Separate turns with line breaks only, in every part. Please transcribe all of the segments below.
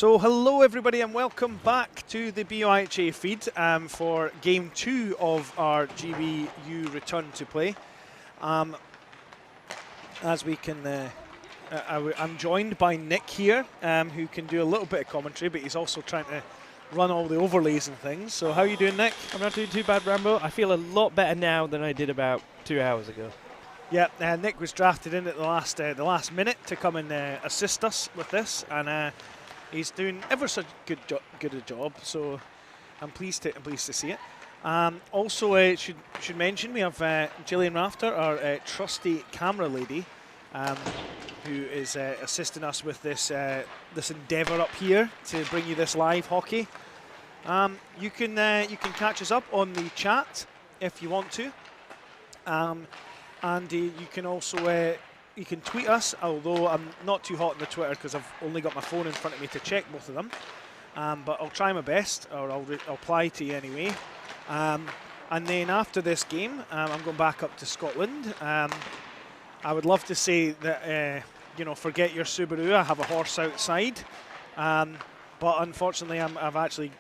So hello everybody and welcome back to the BOIHA feed for game 2 of our GBU return to play. As we can, I'm joined by Nick here, who can do a little bit of commentary, but he's also trying to run all the overlays and things. So how are you doing, Nick?
I'm not doing too bad, Rambo. I feel a lot better now than I did about 2 hours ago.
Yeah, Nick was drafted in at the last minute to come and assist us with this, and he's doing ever such good a job. So I'm pleased to see it. Also, should mention we have Gillian Rafter, our trusty camera lady, who is assisting us with this this endeavour up here to bring you this live hockey. You can catch us up on the chat if you want to, and you can also you can tweet us. Although I'm not too hot on the Twitter because I've only got my phone in front of me to check both of them. But I'll try my best, or I'll reply to you anyway. And then after this game, I'm going back up to Scotland. I would love to say that, forget your Subaru, I have a horse outside. But unfortunately, I've actually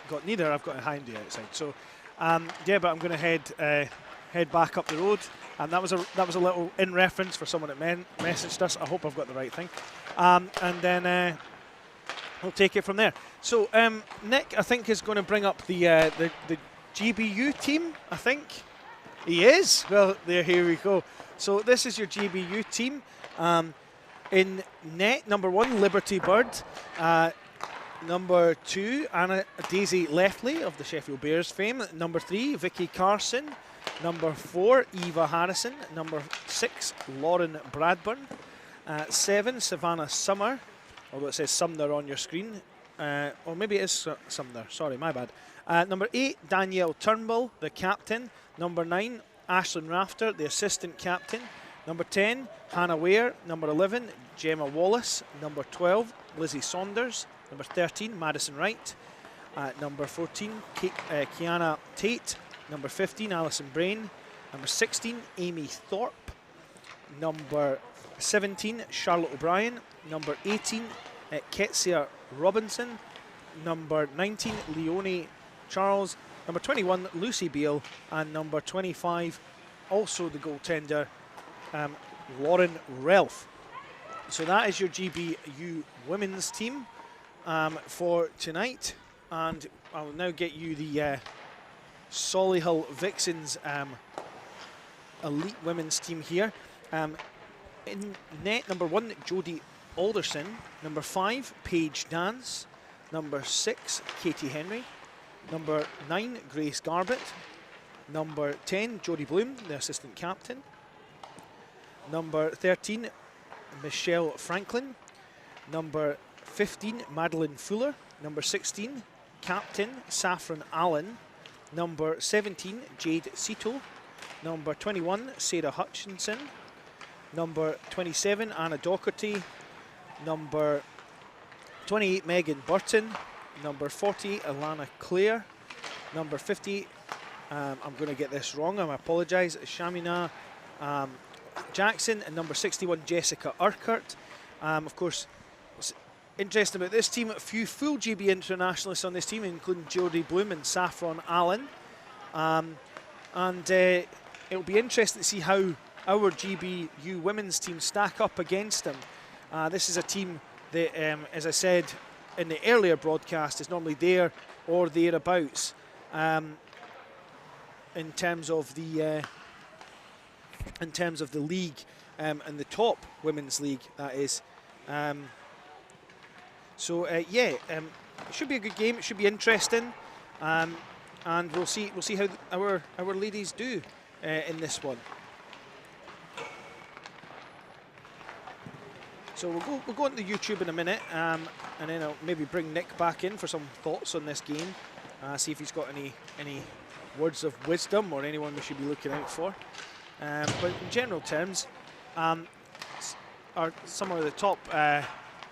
got neither. I've got a Hyundai outside. So, yeah, but I'm going to head back up the road. And that was a little in reference for someone that messaged us. I hope I've got the right thing. And then we'll take it from there. So, Nick, I think, is going to bring up the GBU team, I think. He is. Well, here we go. So this is your GBU team. In net, number 1, Liberty Bird. Number 2, Anna Daisy Leftley of the Sheffield Bears fame. Number 3, Vicky Carson. Number 4, Eva Harrison. Number 6, Lauren Bradburn. 7, Savannah Summer, although it says Sumner on your screen. Or maybe it is Sumner, sorry, my bad. Number 8, Danielle Turnbull, the captain. Number 9, Ashlyn Rafter, the assistant captain. Number 10, Hannah Ware. Number 11, Gemma Wallace. Number 12, Lizzie Saunders. Number 13, Madison Wright. Number 14, Kiana Tate. Number 15, Alison Brain. Number 16, Amy Thorpe. Number 17, Charlotte O'Brien. Number 18, Ketsia Robinson. Number 19, Leonie Charles. Number 21, Lucy Beale. And number 25, also the goaltender, Lauren Relf. So that is your GBU women's team for tonight. And I'll now get you the Solihull Vixens elite women's team here. In net, number 1, Jodie Alderson. Number 5, Paige Dance. Number 6, Katie Henry. Number 9, Grace Garbett. Number 10, Jodie Bloom, the assistant captain. Number 13, Michelle Franklin. Number 15, Madeline Fuller. Number 16, Captain Saffron Allen. Number 17, Jade Cito. Number 21, Sarah Hutchinson. Number 27, Anna Docherty. Number 28, Megan Burton. Number 40, Alana Clare. Number 50, I'm going to get this wrong, I apologise, Shamina Jackson. And number 61, Jessica Urquhart. Of course, what's interesting about this team, a few full GB internationalists on this team, including Jodie Bloom and Saffron Allen. It'll be interesting to see how our GBU women's team stack up against them. This is a team that, as I said in the earlier broadcast, is normally there or thereabouts in terms of the league and the top women's league, that is. It should be a good game. It should be interesting, and we'll see how our ladies do in this one. So we'll go into YouTube in a minute, and then I'll maybe bring Nick back in for some thoughts on this game. See if he's got any words of wisdom or anyone we should be looking out for. But in general terms, some of the top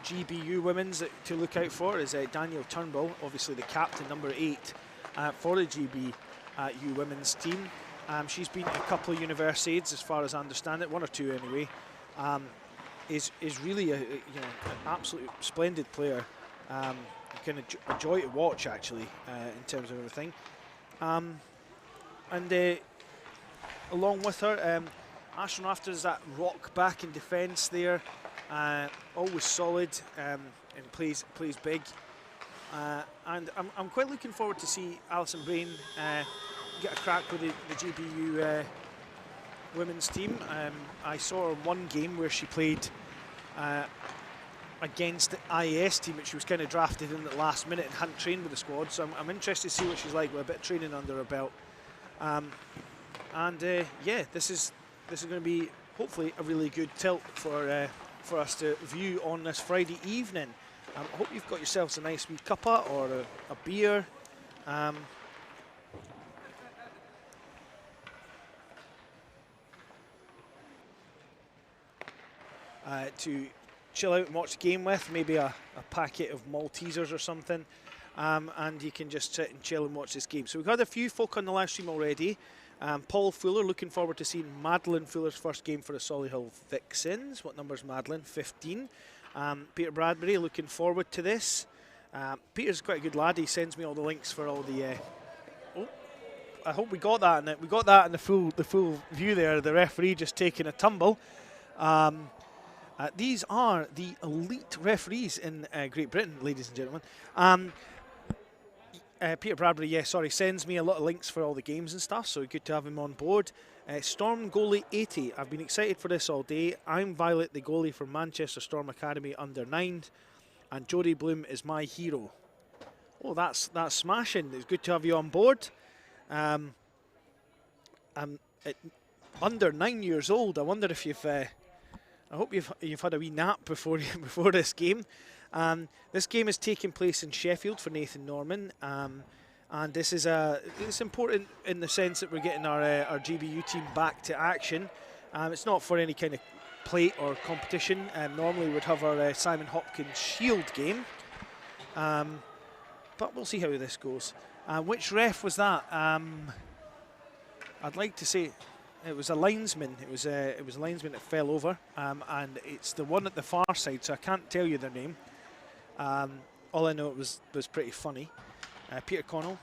GBU women's to look out for is Danielle Turnbull, obviously the captain, number 8 for the GBU women's team. She's been to a couple of universiades, as far as I understand it, 1 or 2 anyway. Is really an absolute splendid player. Kind of a joy to watch, actually, in terms of everything. And along with her, Ashton Rafter is that rock back in defence there, always solid and plays big. And I'm quite looking forward to see Alison Brain get a crack with the GBU women's team. I saw her one game where she played against the IAS team, which she was kind of drafted in at the last minute and hadn't trained with the squad. So I'm interested to see what she's like with a bit of training under her belt. Yeah, this is going to be hopefully a really good tilt for us to view on this Friday evening. I hope you've got yourselves a nice wee cuppa or a beer. To chill out and watch the game with, maybe a packet of Maltesers or something, and you can just sit and chill and watch this game. So we've got a few folk on the live stream already. Paul Fuller, looking forward to seeing Madeline Fuller's first game for the Solihull Vixens. What number is Madeline? 15. Peter Bradbury, looking forward to this. Peter's quite a good lad. He sends me all the links for all the. I hope we got that in it. We got that in the full view there. The referee just taking a tumble. These are the elite referees in Great Britain, ladies and gentlemen. Peter Bradbury, sends me a lot of links for all the games and stuff, so good to have him on board. Storm goalie 80, I've been excited for this all day. I'm Violet, the goalie from Manchester Storm Academy under 9, and Jodie Bloom is my hero. Oh, that's smashing. It's good to have you on board. I'm under 9 years old. I wonder if you've... I hope you've had a wee nap before this game. This game is taking place in Sheffield for Nathan Norman, and this is it's important in the sense that we're getting our GBU team back to action. It's not for any kind of plate or competition. Normally we'd have our Simon Hopkins Shield game, but we'll see how this goes. Which ref was that? I'd like to say. It was a linesman. It was a linesman that fell over, and it's the one at the far side. So I can't tell you their name. All I know it was pretty funny. Peter Connell,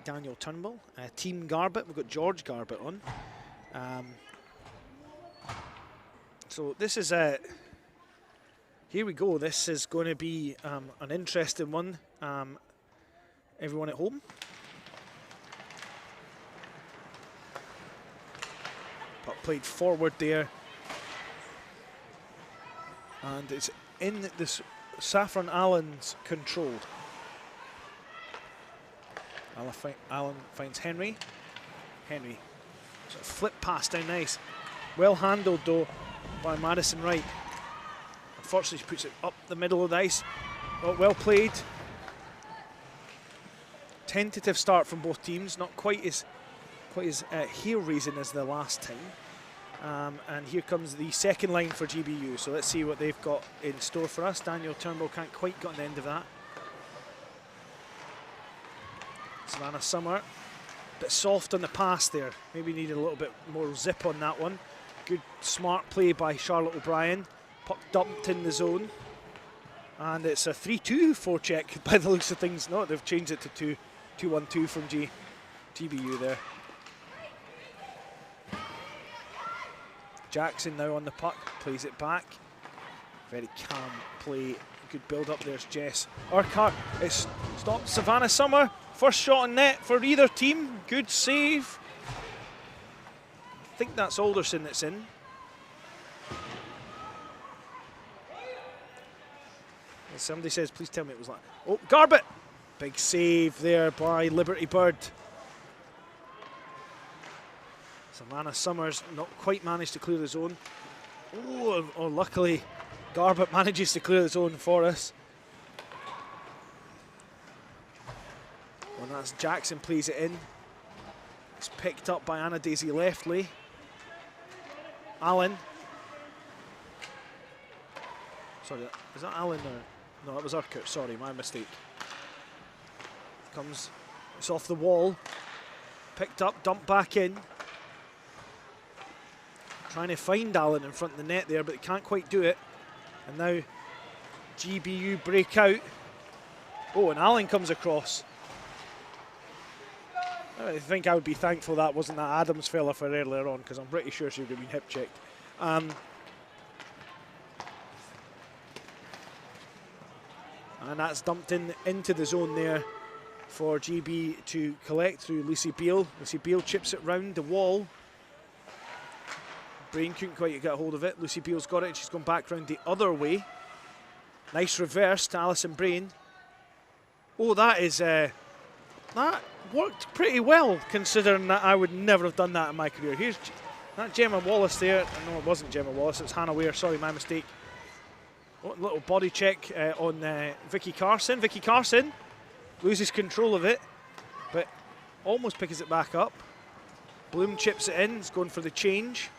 Daniel Turnbull, Team Garbett. We've got George Garbett on. So this is here we go. This is going to be an interesting one. Everyone at home. Puck played forward there, and it's in this Saffron Allen's control. Allen finds Henry. Henry sort of flip pass down nice. Well handled though by Madison Wright. Unfortunately, she puts it up the middle of the ice. Oh, well played. Tentative start from both teams, not quite as hair-raising as the last time. And here comes the second line for GBU. So let's see what they've got in store for us. Daniel Turnbull can't quite get on the end of that. Savannah Summer, a bit soft on the pass there. Maybe needed a little bit more zip on that one. Good, smart play by Charlotte O'Brien. Puck dumped in the zone. And it's a 3-2 forecheck by the looks of things. No, they've changed it to 2-1-2 from GBU there. Jackson now on the puck, plays it back. Very calm play. Good build up. There's Jess Urquhart. It's stopped Savannah Summer. First shot on net for either team. Good save. I think that's Alderson that's in. And somebody says, please tell me it was like. Oh, Garbett! Big save there by Liberty Bird. Savannah Summers not quite managed to clear the zone. Oh, luckily Garbett manages to clear the zone for us. And that's Jackson plays it in. It's picked up by Anna Daisy Leftley. Allen. Sorry, is that Allen or? No, that was Urquhart. Sorry, my mistake. Comes, it's off the wall. Picked up, dumped back in. Trying to find Allen in front of the net there, but can't quite do it. And now GBU break out. Oh, and Allen comes across. I think I would be thankful that wasn't that Adams fella for earlier on, because I'm pretty sure she would have been hip checked. And that's dumped into the zone there for GB to collect through Lucy Beale. Lucy Beale chips it round the wall. Brain couldn't quite get a hold of it. Lucy Beale's got it. She's gone back round the other way. Nice reverse to Alison Brain. Oh, that is that worked pretty well, considering that I would never have done that in my career. Here's that Gemma Wallace there. No, it wasn't Gemma Wallace. It was Hannah Ware. Sorry, my mistake. Oh, little body check on Vicky Carson. Vicky Carson loses control of it, but almost picks it back up. Bloom chips it in. It's going for the change.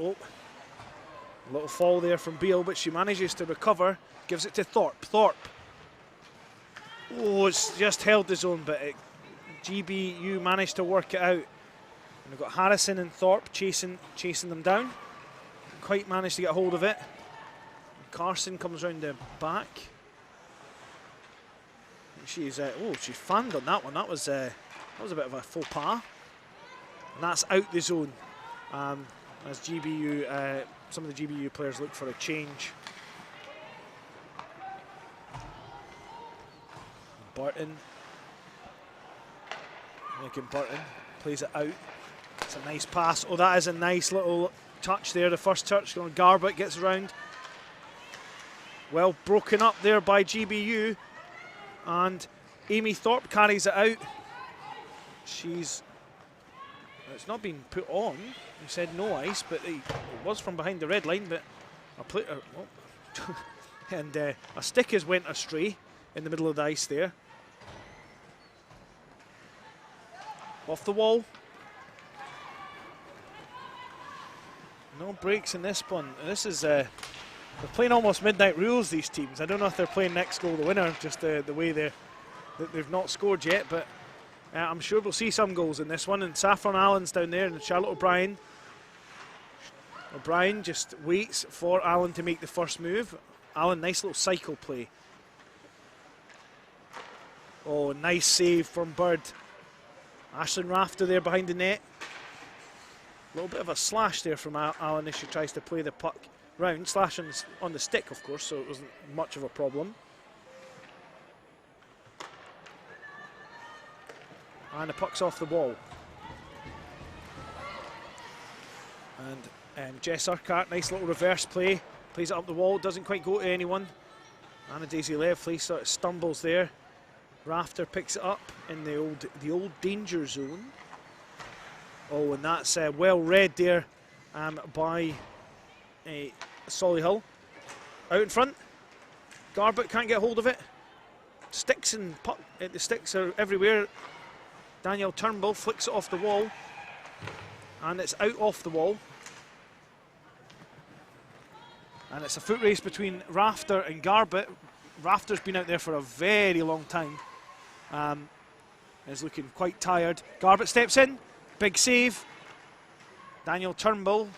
Oh, a little fall there from Beale, but she manages to recover. Gives it to Thorpe. Thorpe. Oh, it's just held the zone, but GBU managed to work it out. And we've got Harrison and Thorpe chasing them down. Quite managed to get a hold of it. Carson comes round the back. She's she's fanned on that one. That was a bit of a faux pas. And that's out the zone. As GBU, some of the GBU players look for a change. Burton. Lincoln Burton plays it out. It's a nice pass. Oh, that is a nice little touch there. The first touch on Garbutt gets around. Well broken up there by GBU. And Amy Thorpe carries it out. It's not been put on. You said no ice, but it was from behind the red line. But and a stick has went astray in the middle of the ice there. Off the wall. No breaks in this one. This is they're playing almost midnight rules, these teams. I don't know if they're playing next goal the winner, just the way they've not scored yet, but I'm sure we'll see some goals in this one. And Saffron Allen's down there, and Charlotte O'Brien. O'Brien just waits for Allen to make the first move. Allen, nice little cycle play. Oh, nice save from Bird. Ashlyn Rafter there behind the net. A little bit of a slash there from Allen as she tries to play the puck round. Slash on the stick, of course, so it wasn't much of a problem. And the puck's off the wall. And Jess Urquhart, nice little reverse play. Plays it up the wall, doesn't quite go to anyone. Anna Daisy Levely sort of stumbles there. Rafter picks it up in the old danger zone. Oh, and that's well read there by Solihull. Out in front. Garbutt can't get hold of it. Sticks and puck. The sticks are everywhere. Danielle Turnbull flicks it off the wall. And it's out off the wall. And it's a foot race between Rafter and Garbutt. Rafter's been out there for a very long time. Is looking quite tired. Garbutt steps in. Big save. Daniel Turnbull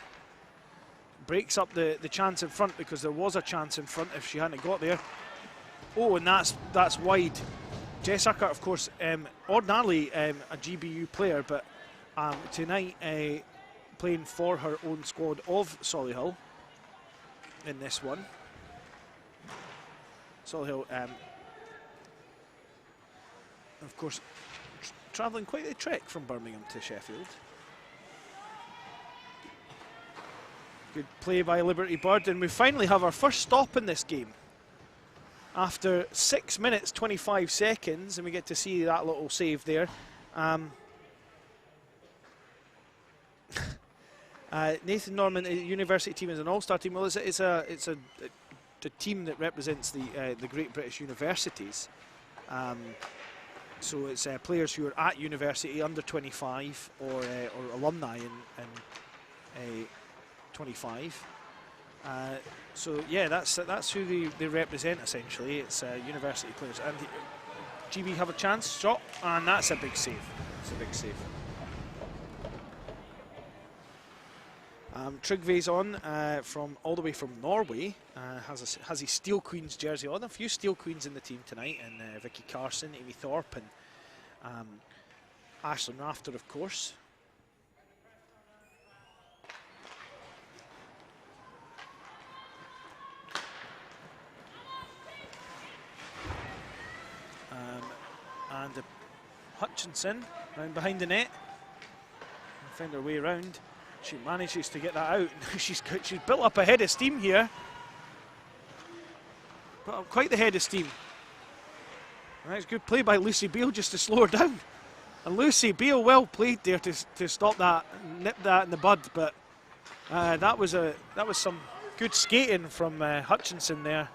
breaks up the chance in front, because there was a chance in front if she hadn't got there. Oh, and that's wide. Jess Urquhart, of course, ordinarily a GBU player, but tonight playing for her own squad of Solihull in this one. Solihull, of course, travelling quite a trek from Birmingham to Sheffield. Good play by Liberty Bird, and we finally have our first stop in this game. After 6 minutes, 25 seconds, and we get to see that little save there. Nathan Norman, university team, is an all-star team. Well, it's a team that represents the Great British Universities. So it's players who are at university, under 25, or alumni in 25. So yeah, that's who they represent essentially. It's university players. And GB have a chance, shot, and that's a big save. It's a big save. Trygve's on from all the way from Norway. Has his Steel Queens jersey on. A few Steel Queens in the team tonight, and Vicky Carson, Amy Thorpe, and Ashlyn Rafter, of course. And Hutchinson round behind the net. Find her way around. She manages to get that out. she's built up a head of steam here. Built up quite the head of steam. That's good play by Lucy Beale just to slow her down. And Lucy Beale, well played there to stop that, nip that in the bud. But that was some good skating from Hutchinson there.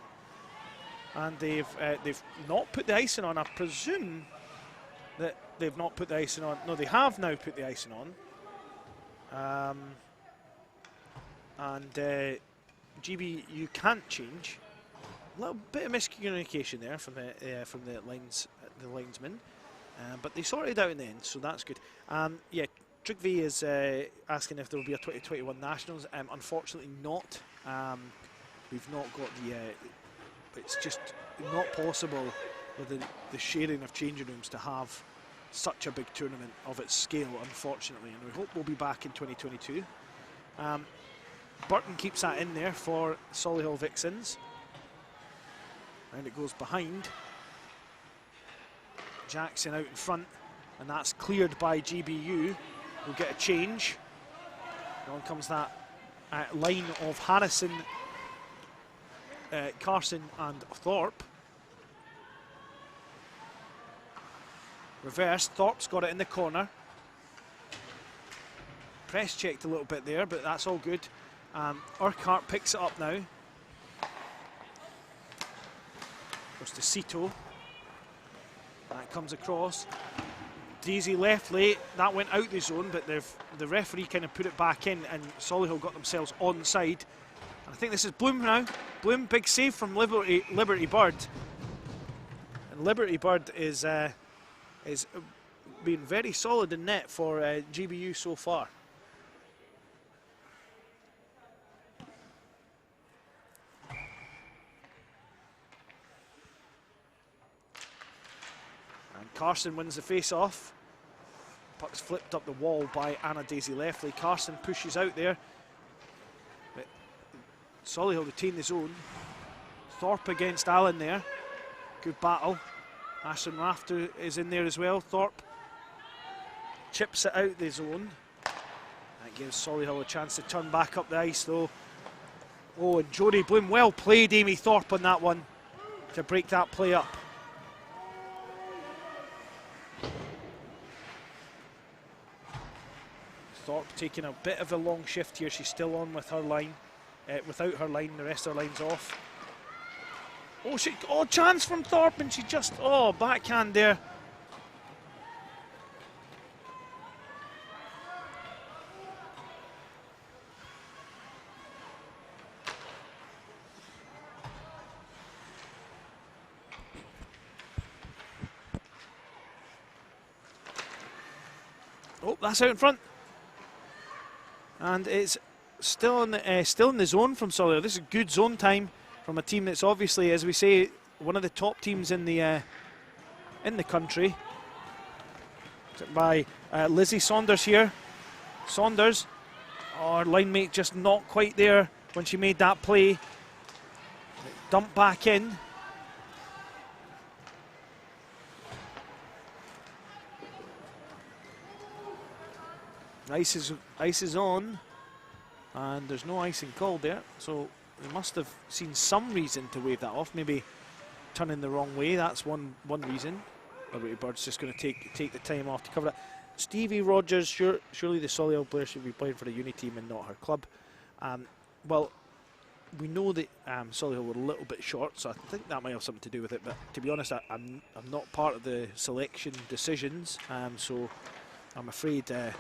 And they've not put the icing on. I presume that they've not put the icing on. No, they have now put the icing on. GBU can't change. A little bit of miscommunication there from the linesman, but they sorted it out in the end, so that's good. Yeah, Trygve is asking if there will be a 2021 Nationals. Unfortunately, not. We've not got the. It's just not possible with the sharing of changing rooms to have such a big tournament of its scale, unfortunately, and we hope we'll be back in 2022. Burton keeps that in there for Solihull Vixens. And it goes behind. Jackson out in front, and that's cleared by GBU. We'll get a change. On comes that line of Harrison, Carson and Thorpe. Reverse, Thorpe's got it in the corner. Press checked a little bit there, but that's all good. Urquhart picks it up now. Goes to Cito. That comes across. Daisy left late. That went out the zone, but the referee kind of put it back in, and Solihull got themselves onside. And I think this is Bloom now. Bloom, big save from Liberty Bird. And Liberty Bird is been very solid in net for GBU so far. And Carson wins the face-off. Puck's flipped up the wall by Anna Daisy Lefley. Carson pushes out there. But Solihull retain the zone. Thorpe against Allen there. Good battle. Ashlyn Rafter is in there as well. Thorpe chips it out the zone. That gives Solihull a chance to turn back up the ice though. Oh, and Jodie Bloom, well played Amy Thorpe on that one to break that play up. Thorpe taking a bit of a long shift here. She's still on with her line. Without her line, the rest of her line's off. Oh, chance from Thorpe, and she just, backhand there. Oh, that's out in front. And it's still in the zone from Solihull. This is good zone time from a team that's obviously, as we say, one of the top teams in the country. By Lizzie Saunders here. Saunders, our line mate, just not quite there when she made that play. Dumped back in. Ice is on, and there's no icing called there, so they must have seen some reason to wave that off. Maybe turning the wrong way. That's one reason. Liberty Bird's just going to take the time off to cover it. Stevie Rogers, surely the Solihull player should be playing for the uni team and not her club. Well, we know that Solihull were a little bit short, so I think that might have something to do with it. But to be honest, I'm not part of the selection decisions, so I'm afraid I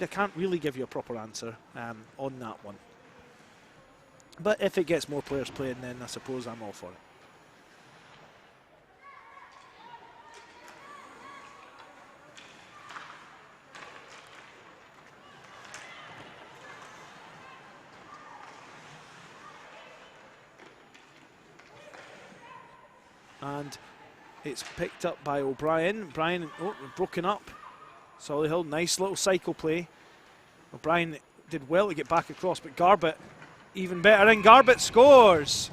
can't really give you a proper answer on that one. But if it gets more players playing, then I suppose I'm all for it. and it's picked up by O'Brien. O'Brien, broken up. Solihull, nice little cycle play. O'Brien did well to get back across, but Garbett even better, and Garbett scores!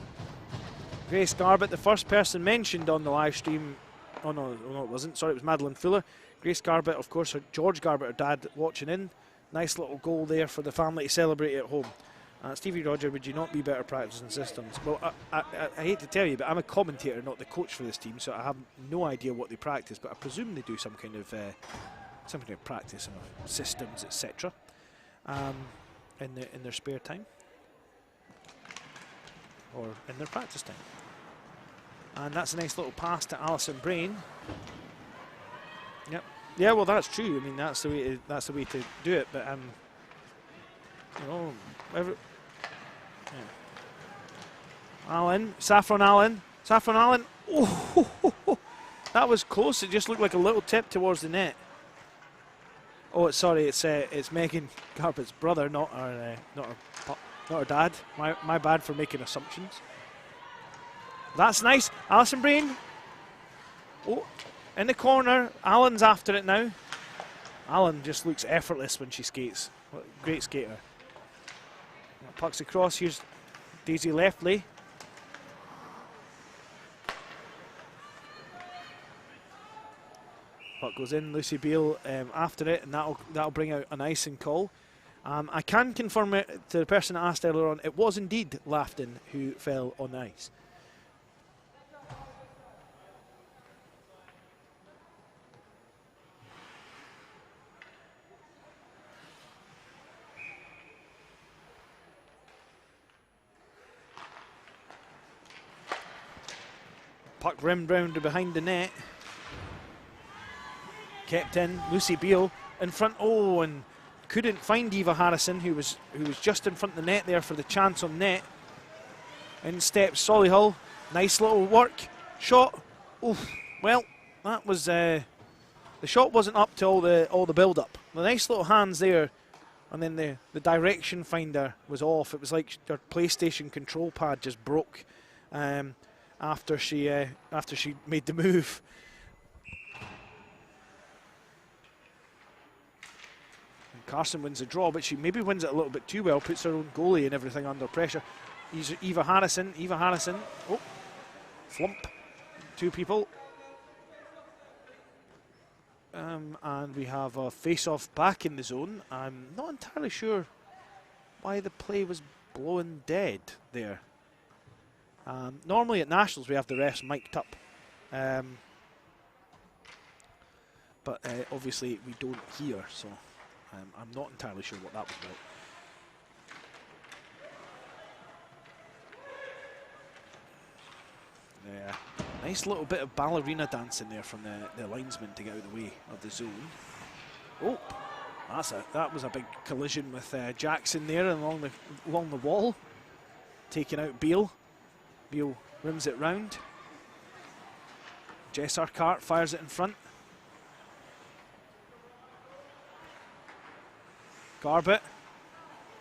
Grace Garbett, the first person mentioned on the live stream. Oh no, it wasn't. Sorry, it was Madeline Fuller. Grace Garbett, of course, her George Garbett, her dad, watching in. Nice little goal there for the family to celebrate at home. Stevie Roger, would you not be better practicing systems? Well, I hate to tell you, but I'm a commentator, not the coach for this team, so I have no idea what they practice, but I presume they do some kind of practice of systems, etc. In their spare time or in their practice time. And that's a nice little pass to Alison Brain. Yep. Yeah, well, that's true. I mean, that's the way to do it. But you know, Allen, Saffron Allen. Oh, that was close. It just looked like a little tip towards the net. Oh, sorry, it's Megan Garbett's brother, not her dad. My bad for making assumptions. That's nice. Alison Brain. Oh, in the corner. Allen's after it now. Allen just looks effortless when she skates. Great skater. Pucks across. Here's Daisy Leftley. Puck goes in. Lucy Beale after it, and that'll bring out an icing call. I can confirm it to the person that asked earlier on. It was indeed Lafton who fell on the ice. Puck rimmed round to behind the net. Kept in. Lucy Beale in front. Oh, and couldn't find Eva Harrison, who was just in front of the net there for the chance on net. In steps Solihull. Nice little work. Shot. Oh, well, that was the shot wasn't up to all the build up. The nice little hands there, and then the direction finder was off. It was like her PlayStation control pad just broke. After she made the move. And Carson wins the draw, but she maybe wins it a little bit too well, puts her own goalie and everything under pressure. Eva Harrison. Oh, flump. Two people. And we have a face-off back in the zone. I'm not entirely sure why the play was blown dead there. Normally at Nationals we have the refs mic'd up, but obviously we don't here, so I'm not entirely sure what that was about. Yeah, nice little bit of ballerina dancing there from the linesman to get out of the way of the zone. Oh, that was a big collision with Jackson there along the wall, taking out Beale. Beale rims it round. Jess Urquhart fires it in front. Garbett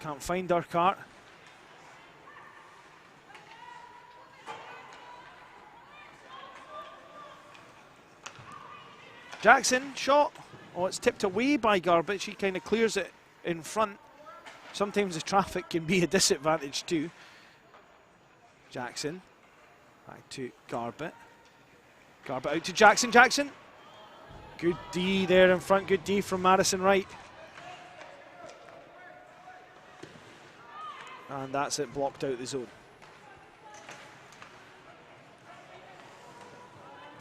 can't find Urquhart. Jackson, shot. Oh, it's tipped away by Garbett. She kind of clears it in front. Sometimes the traffic can be a disadvantage too. Jackson, back to Garbett. Garbett out to Jackson. Jackson, good D there in front. Good D from Madison Wright. And that's it, blocked out the zone.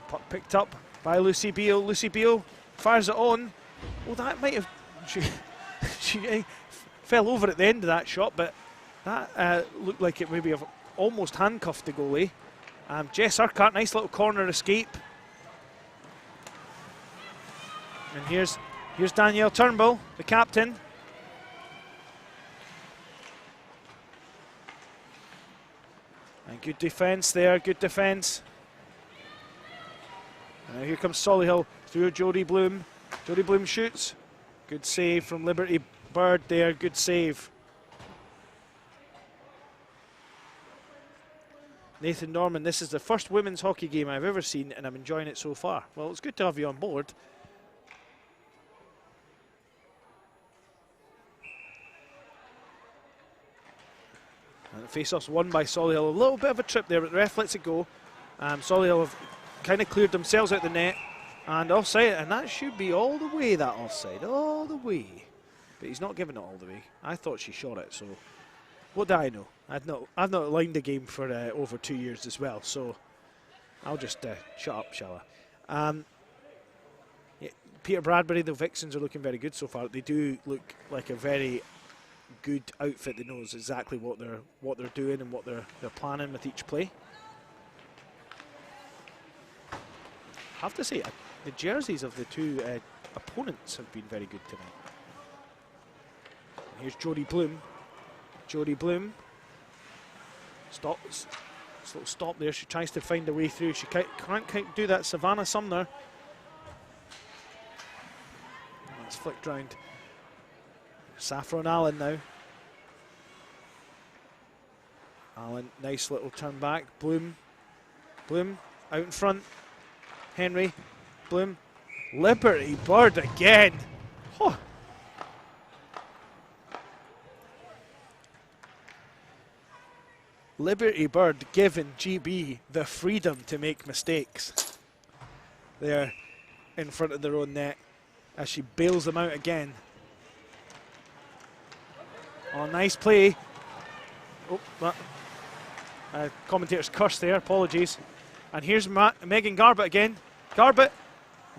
Puck picked up by Lucy Beale. Lucy Beale fires it on. Well, that might have... She fell over at the end of that shot, but that looked like it maybe have almost handcuffed the goalie. Jess Urquhart, nice little corner escape. And here's Danielle Turnbull, the captain. And good defence there, good defence. And here comes Solihull through Jodie Bloom. Jodie Bloom shoots. Good save from Liberty Bird there, good save. Nathan Norman, this is the first women's hockey game I've ever seen and I'm enjoying it so far. Well, it's good to have you on board. And the face-off's won by Solihull. A little bit of a trip there, but the ref lets it go. Solihull have kind of cleared themselves out the net and offside, and that should be all the way, that offside, all the way. But he's not giving it all the way. I thought she shot it, so what do I know? I've not lined the game for over 2 years as well, so I'll just shut up, shall I? Yeah, Peter Bradbury, the Vixens are looking very good so far. They do look like a very good outfit that knows exactly what they're doing and what they're planning with each play. I have to say, the jerseys of the two opponents have been very good tonight. And here's Jodie Bloom. Jodie Bloom stops. Little stop there. She tries to find a way through. She can't do that. Savannah Sumner. That's flicked round. Saffron Allen now. Allen, nice little turn back. Bloom out in front. Henry, Bloom, Liberty Bird again. Oh. Liberty Bird giving GB the freedom to make mistakes. They're in front of their own net as she bails them out again. Oh, nice play. Oh, commentator's curse there, apologies. And here's Megan Garbutt again. Garbutt,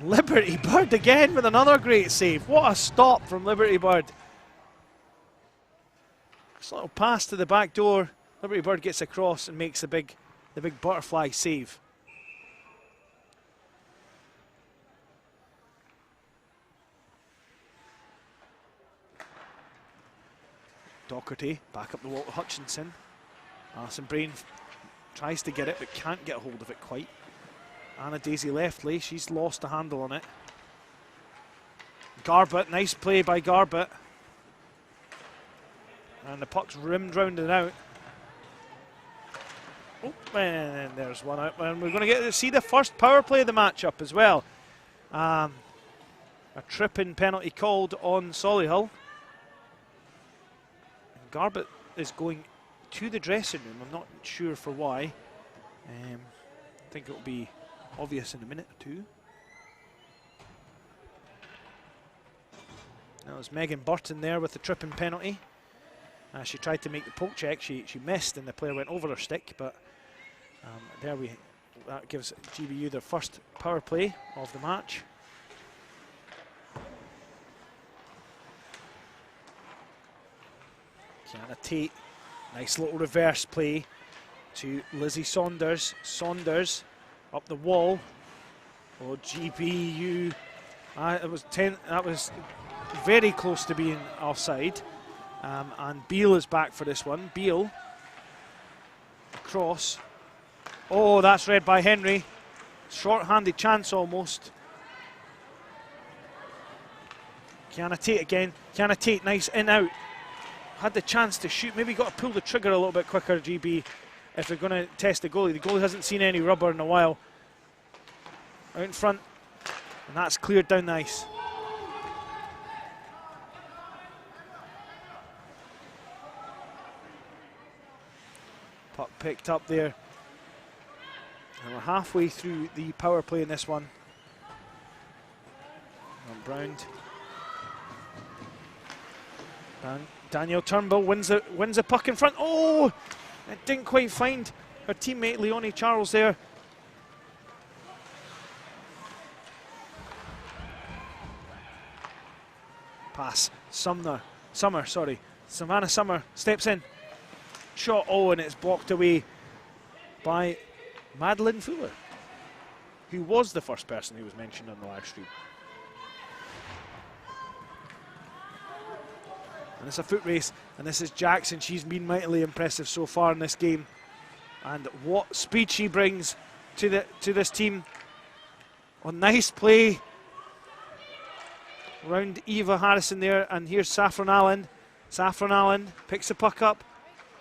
Liberty Bird again with another great save. What a stop from Liberty Bird. This little pass to the back door. Liberty Bird gets across and makes the big butterfly save. Doherty back up the wall to Hutchinson. Alison Brain tries to get it but can't get a hold of it quite. Anna Daisy Leftley, she's lost a handle on it. Garbutt, nice play by Garbutt. And the puck's rimmed round and out. Oh, and there's one out. And we're going to get to see the first power play of the matchup as well. A tripping penalty called on Solihull. And Garbutt is going to the dressing room. I'm not sure for why. I think it'll be obvious in a minute or two. That was Megan Burton there with the tripping penalty. She tried to make the poke check. She missed and the player went over her stick, but that gives GBU their first power play of the match. Kiana Tate, nice little reverse play to Lizzie Saunders. Saunders up the wall. Oh, GBU. That was very close to being offside. And Beale is back for this one. Beale. Cross. Oh, that's read by Henry. Short-handed chance almost. Kiana Tate again. Kiana Tate, nice in-out. Had the chance to shoot. Maybe got to pull the trigger a little bit quicker, GB, if they're going to test the goalie. The goalie hasn't seen any rubber in a while. Out in front. And that's cleared down the ice. Puck picked up there. And we're halfway through the power play in this one. And Brown. Danielle Turnbull wins the puck in front. Oh! It didn't quite find her teammate Leonie Charles there. Pass. Savannah Summer steps in. Shot, oh, and it's blocked away by Madeline Fuller, who was the first person who was mentioned on the live stream. And it's a foot race, and this is Jackson. She's been mightily impressive so far in this game. And what speed she brings to this team. Oh, nice play around Eva Harrison there, and here's Saffron Allen. Saffron Allen picks the puck up.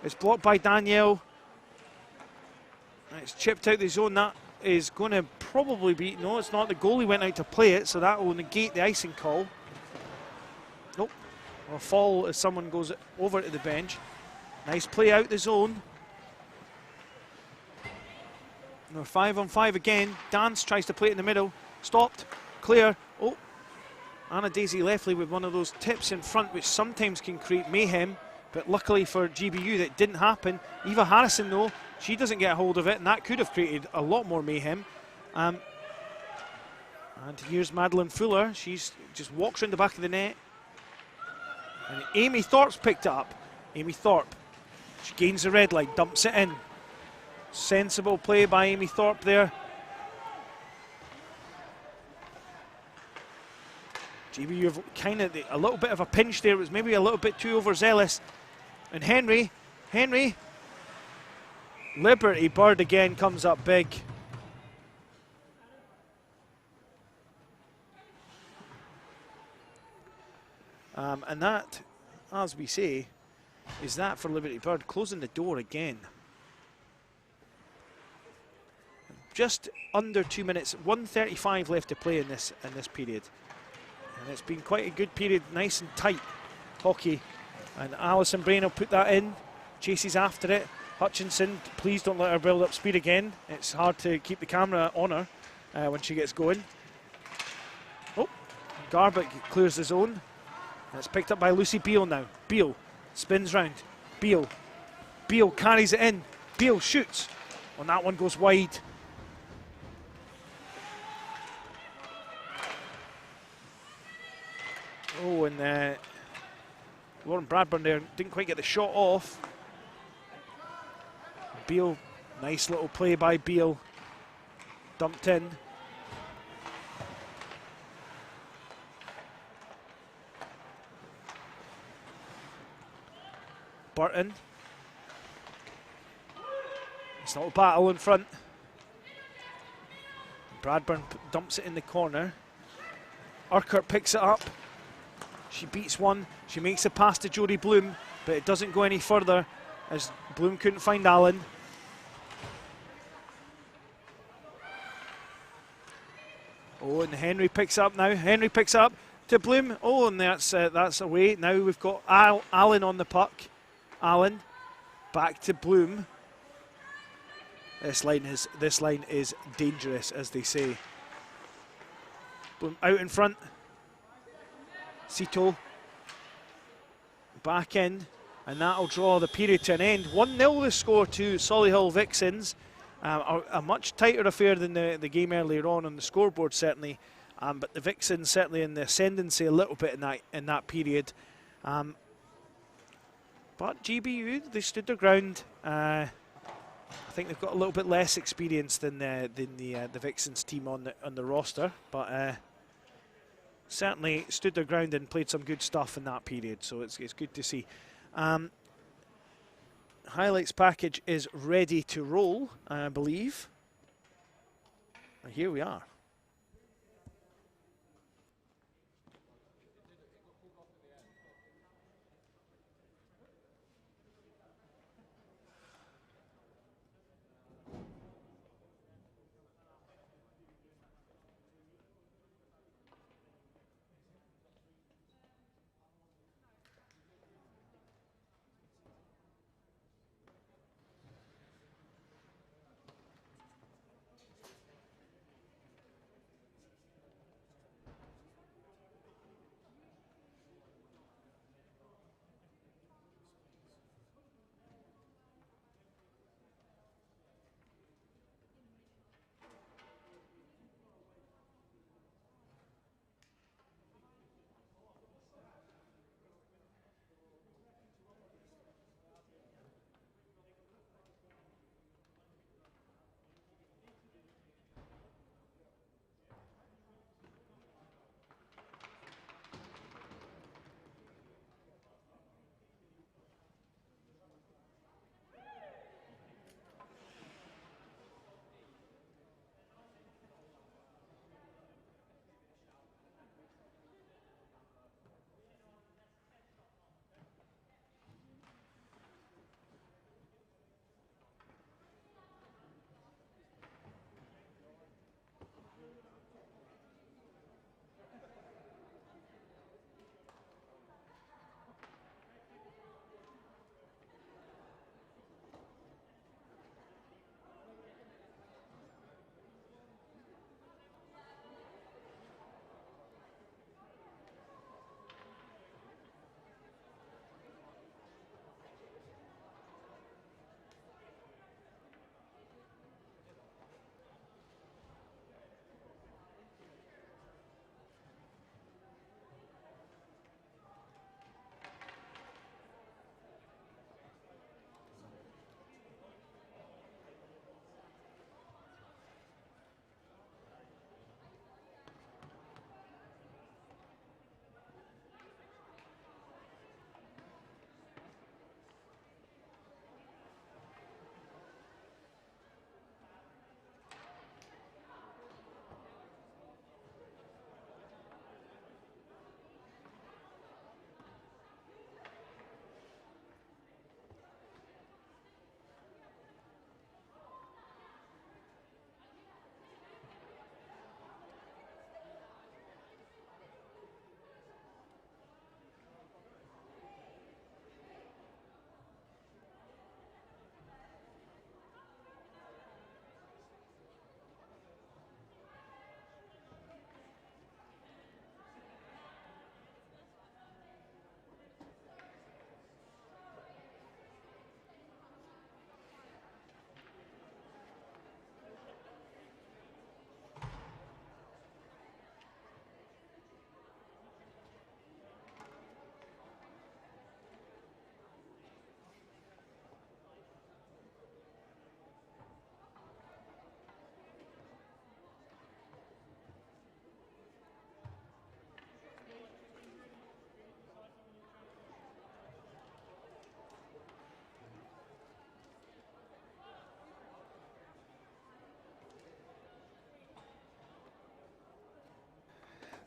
It's blocked by Danielle. It's chipped out the zone. That is going to probably be... No, it's not. The goalie went out to play it, so that will negate the icing call. Nope. A fall as someone goes over to the bench. Nice play out the zone. We're 5 on 5 again. Dance tries to play it in the middle. Stopped. Clear. Oh. Anna Daisy Lefley with one of those tips in front, which sometimes can create mayhem. But luckily for GBU, that didn't happen. Eva Harrison, though, she doesn't get a hold of it, and that could have created a lot more mayhem. And here's Madeline Fuller. She's just walks around the back of the net. And Amy Thorpe's picked it up. Amy Thorpe. She gains the red line, dumps it in. Sensible play by Amy Thorpe there. GBU have kind of a little bit of a pinch there. It was maybe a little bit too overzealous. And Henry, Liberty Bird again comes up big. And that, as we say, is that for Liberty Bird, closing the door again. Just under 2 minutes, 1:35 left to play in this period. And it's been quite a good period, nice and tight hockey. And Alison Brain will put that in, chases after it. Hutchinson, please don't let her build up speed again. It's hard to keep the camera on her when she gets going. Oh, Garbutt clears the zone. And it's picked up by Lucy Beale now. Beale spins round. Beale carries it in. Beale shoots. And that one goes wide. Oh, and Lauren Bradburn there didn't quite get the shot off. Beale, nice little play by Beale. Dumped in. Burton. It's not a battle in front. Bradburn dumps it in the corner. Urquhart picks it up. She beats one. She makes a pass to Jodie Bloom, but it doesn't go any further as Bloom couldn't find Allen. Oh, and Henry picks up now. Henry picks up to Bloom. Oh, and that's away. Now we've got Allen on the puck. Allen back to Bloom. This line is dangerous, as they say. Bloom out in front. Cito back in, and that'll draw the period to an end. 1-0 the score to Solihull Vixens. A much tighter affair than the game earlier on the scoreboard, certainly. But the Vixens certainly in the ascendancy a little bit in that period. But GBU, they stood their ground. I think they've got a little bit less experience than the Vixens team on the roster, but certainly stood their ground and played some good stuff in that period. So it's good to see. Highlights package is ready to roll, I believe. And here we are.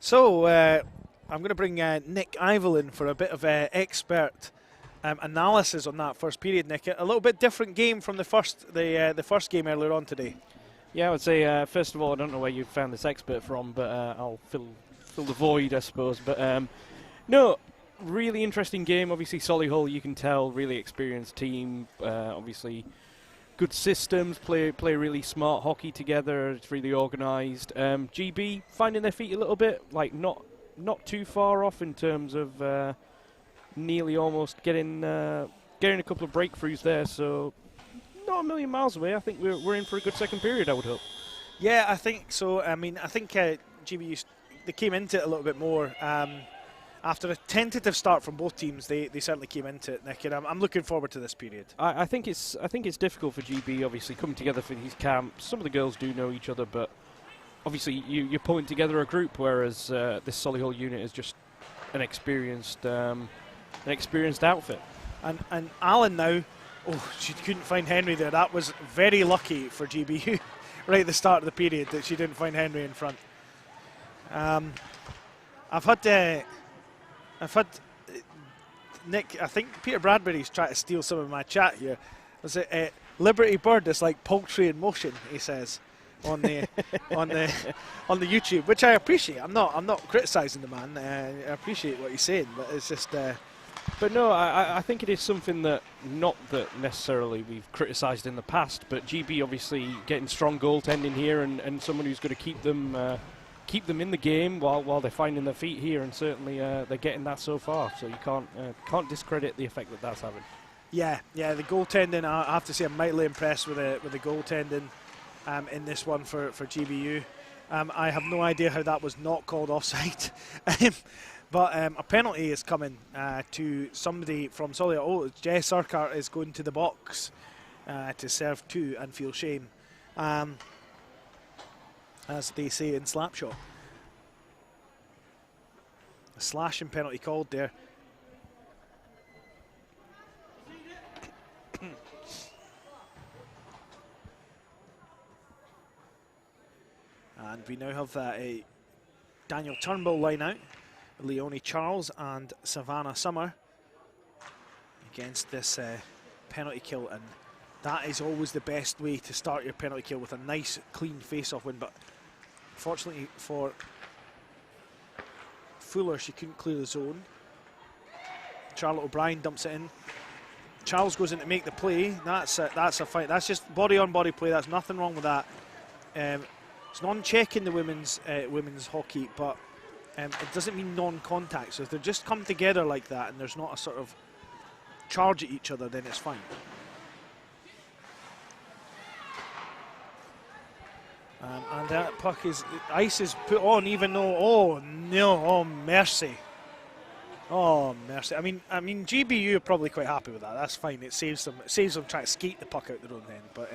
So I'm going to bring Nick Ivel in for a bit of expert analysis on that first period, Nick. A little bit different game from the first game earlier on today.
Yeah, I would say, first of all, I don't know where you found this expert from, but I'll fill the void, I suppose. But no, really interesting game. Obviously, Solihull, you can tell, really experienced team. Obviously, good systems, play really smart hockey together. It's really organised. GB finding their feet a little bit, like not too far off in terms of nearly almost getting a couple of breakthroughs there. So not a million miles away. I think we're in for a good second period, I would hope.
Yeah, I think so. I mean, I think GBU, they came into it a little bit more. After a tentative start from both teams, they certainly came into it, Nick, and I'm looking forward to this period.
I think it's difficult for GB, obviously, coming together for these camps. Some of the girls do know each other, but obviously you're pulling together a group, whereas this Solihull unit is just an experienced outfit. And
Alan now, she couldn't find Henry there. That was very lucky for GBU right at the start of the period that she didn't find Henry in front. I've had Nick, I think Peter Bradbury's trying to steal some of my chat here. Was it Liberty Bird is like poultry in motion, he says on the on the YouTube, which I appreciate. I'm not criticising the man. I appreciate what he's saying, but it's just
but no, I think it is something that, not that necessarily we've criticised in the past, but GB obviously getting strong goaltending here and someone who's going to keep them in the game while they're finding their feet here, and certainly they're getting that so far. So you can't discredit the effect that that's having.
Yeah, the goaltending. I have to say, I'm mightily impressed with the goaltending in this one for GBU. I have no idea how that was not called offside, but a penalty is coming to somebody from Solihull. Oh, Jess Urquhart is going to the box to serve two and feel shame. As they say in Slapshot. A slashing penalty called there. And we now have a Daniel Turnbull line out, Leonie Charles and Savannah Summer against this penalty kill, and that is always the best way to start your penalty kill, with a nice clean face-off win. But fortunately for Fuller, she couldn't clear the zone. Charlotte O'Brien dumps it in. Charles goes in to make the play. That's a fight. That's just body-on-body play. That's nothing wrong with that. It's non-check in the women's hockey, but it doesn't mean non-contact. So if they just come together like that and there's not a sort of charge at each other, then it's fine. And that puck ice is put on, even though, oh mercy. I mean GBU are probably quite happy with that. That's fine. It saves them trying to skate the puck out their own end. But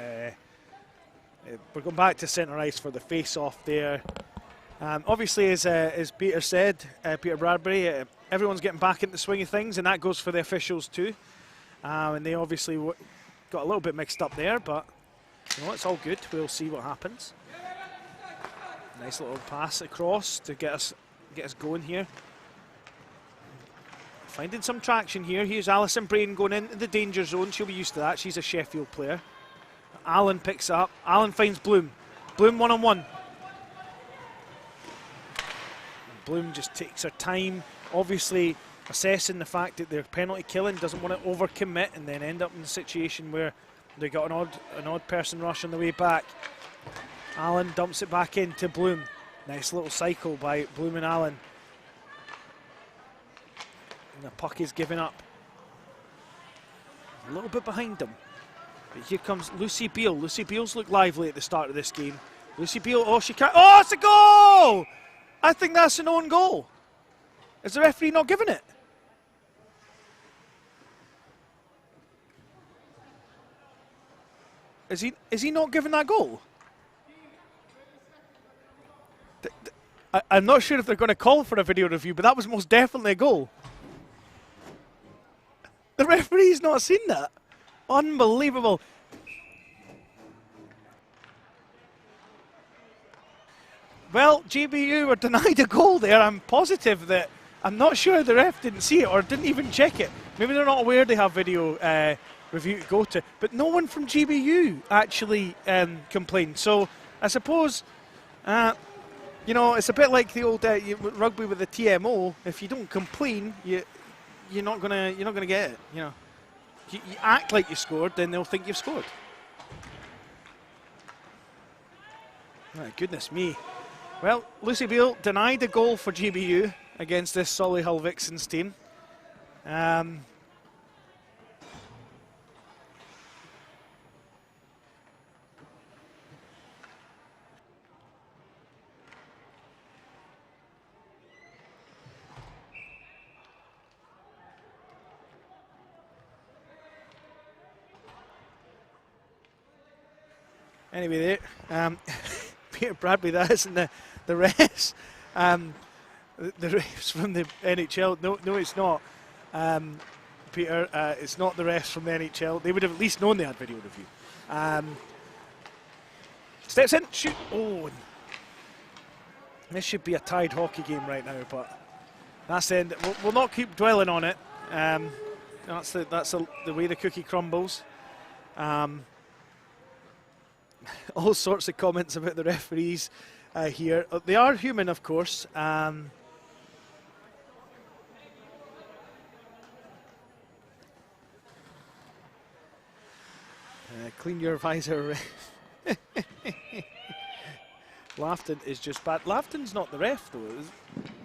we're going back to centre ice for the face-off there. Obviously, as Peter said, Peter Bradbury, everyone's getting back into the swing of things, and that goes for the officials too. And they obviously got a little bit mixed up there, but you know, it's all good. We'll see what happens. Nice little pass across to get us going here. Finding some traction here. Here's Alison Brain going into the danger zone. She'll be used to that. She's a Sheffield player. Allen picks it up. Allen finds Bloom. Bloom one-on-one. Bloom just takes her time, obviously assessing the fact that they're penalty killing, doesn't want to overcommit and then end up in a situation where they got an odd person rush on the way back. Allen dumps it back into Bloom. Nice little cycle by Bloom and Allen. And the puck is given up. A little bit behind them. But here comes Lucy Beale. Lucy Beale's looked lively at the start of this game. Lucy Beale, oh, she can't. Oh, it's a goal! I think that's an own goal. Is the referee not giving it? Is he not giving that goal? I'm not sure if they're going to call for a video review, but that was most definitely a goal. The referee's not seen that. Unbelievable. Well, GBU were denied a goal there. I'm positive that, I'm not sure the ref didn't see it or didn't even check it. Maybe they're not aware they have video review to go to. But no one from GBU actually complained. So I suppose, you know, it's a bit like the old rugby with the TMO. If you don't complain, you're not gonna get it. You know, you act like you scored, then they'll think you've scored. My goodness me. Well, Lucy Beale denied a goal for GBU against this Solihull Vixens team. Anyway, there, Peter Bradley, that isn't the refs. The refs from the NHL. No, it's not. Peter, it's not the refs from the NHL. They would have at least known they had video review. Steps in, shoot. Oh, this should be a tied hockey game right now, but that's the end. We'll not keep dwelling on it. That's the way the cookie crumbles. All sorts of comments about the referees here. They are human, of course. Clean your visor. Lafton is just bad. Lafton's not the ref, though.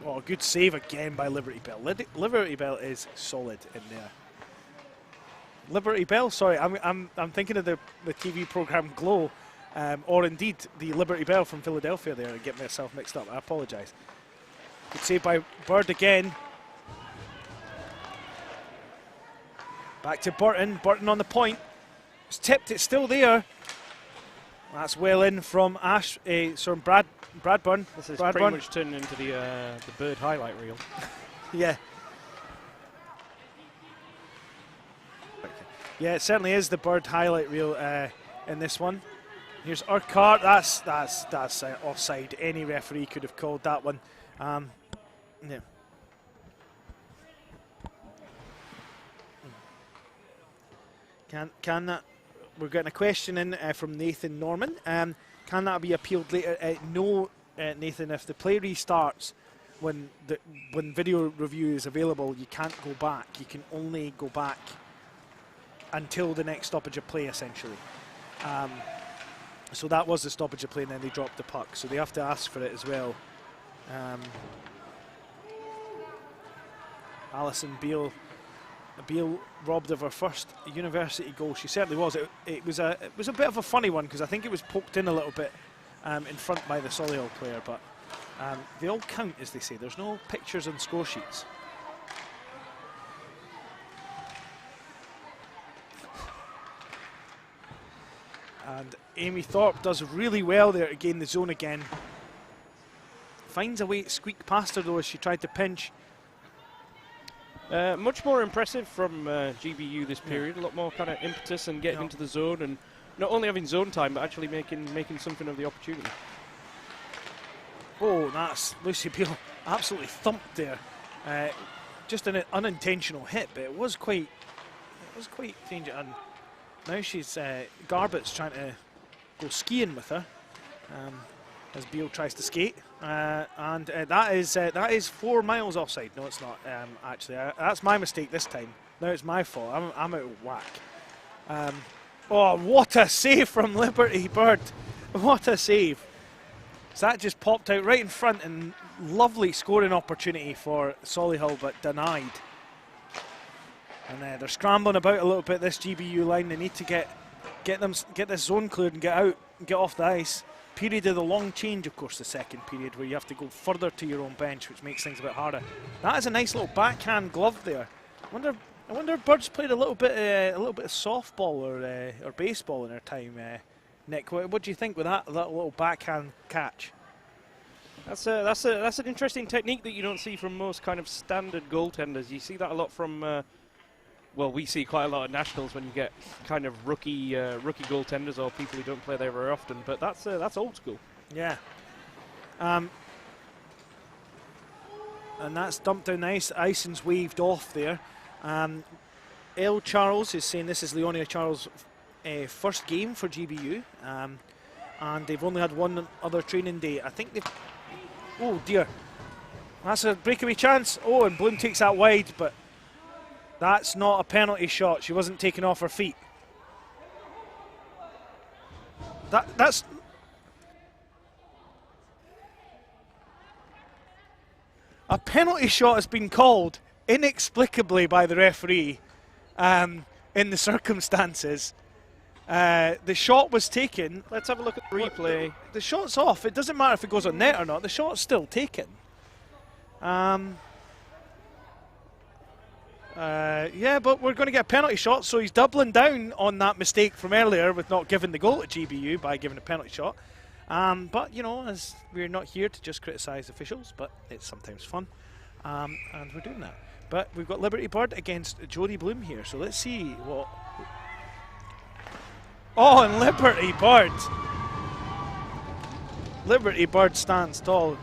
Oh, good save again by Liberty Bell. Liberty Bell is solid in there. Liberty Bell, sorry, I'm thinking of the TV program Glow. Or indeed the Liberty Bell from Philadelphia there, and get myself mixed up. I apologise. Good save by Bird again. Back to Burton. Burton on the point. It's tipped. It's still there. That's well in from Bradburn.
This is pretty much turned into the Bird highlight reel.
Yeah. Yeah, it certainly is the Bird highlight reel in this one. Here's Urquhart. That's offside. Any referee could have called that one. Yeah. Can that? We're getting a question in from Nathan Norman. Can that be appealed later? No, Nathan. If the play restarts when video review is available, you can't go back. You can only go back until the next stoppage of play, essentially. So that was the stoppage of play, and then they dropped the puck. So they have to ask for it as well. Alison Beale robbed of her first university goal. She certainly was. It was a bit of a funny one because I think it was poked in a little bit in front by the Solihull player, but they all count, as they say. There's no pictures on score sheets. And Amy Thorpe does really well there to gain the zone again. Finds a way to squeak past her though as she tried to pinch.
Much more impressive from GBU this period. A lot more kind of impetus and getting into the zone, and not only having zone time, but actually making something of the opportunity.
Oh, that's Lucy Beale absolutely thumped there. Just an unintentional hit, but it was quite dangerous. And now she's Garbutt's trying to go skiing with her as Beale tries to skate, and that is 4 miles offside. No, it's not actually. That's my mistake this time. Now it's my fault. I'm out of whack. Oh, what a save from Liberty Bird! What a save! So that just popped out right in front, and lovely scoring opportunity for Solihull, but denied. And they're scrambling about a little bit, this GBU line. They need to get this zone cleared and get out and get off the ice. Period of the long change, of course, the second period, where you have to go further to your own bench, which makes things a bit harder. That is a nice little backhand glove there. I wonder if Bird's played a little bit of softball or baseball in her time. Nick, what do you think with that little backhand catch?
That's an interesting technique that you don't see from most kind of standard goaltenders. You see that a lot from. Well, we see quite a lot of nationals when you get kind of rookie goaltenders or people who don't play there very often. But that's old school.
Yeah. And that's dumped down ice. Ison's waved off there. L. Charles is saying this is Leonie Charles' first game for GBU. And they've only had one other training day. I think they've... Oh, dear. That's a breakaway chance. Oh, and Bloom takes that wide, but that's not a penalty shot. She wasn't taken off her feet. That's... A penalty shot has been called inexplicably by the referee in the circumstances. The shot was taken.
Let's have a look at the replay.
The shot's off. It doesn't matter if it goes on net or not. The shot's still taken. Yeah, but we're going to get a penalty shot, so he's doubling down on that mistake from earlier with not giving the goal to GBU by giving a penalty shot. But, you know, as we're not here to just criticise officials, but it's sometimes fun, and we're doing that. But we've got Liberty Bird against Jodie Bloom here, so let's see what... Oh, and Liberty Bird! Liberty Bird stands tall.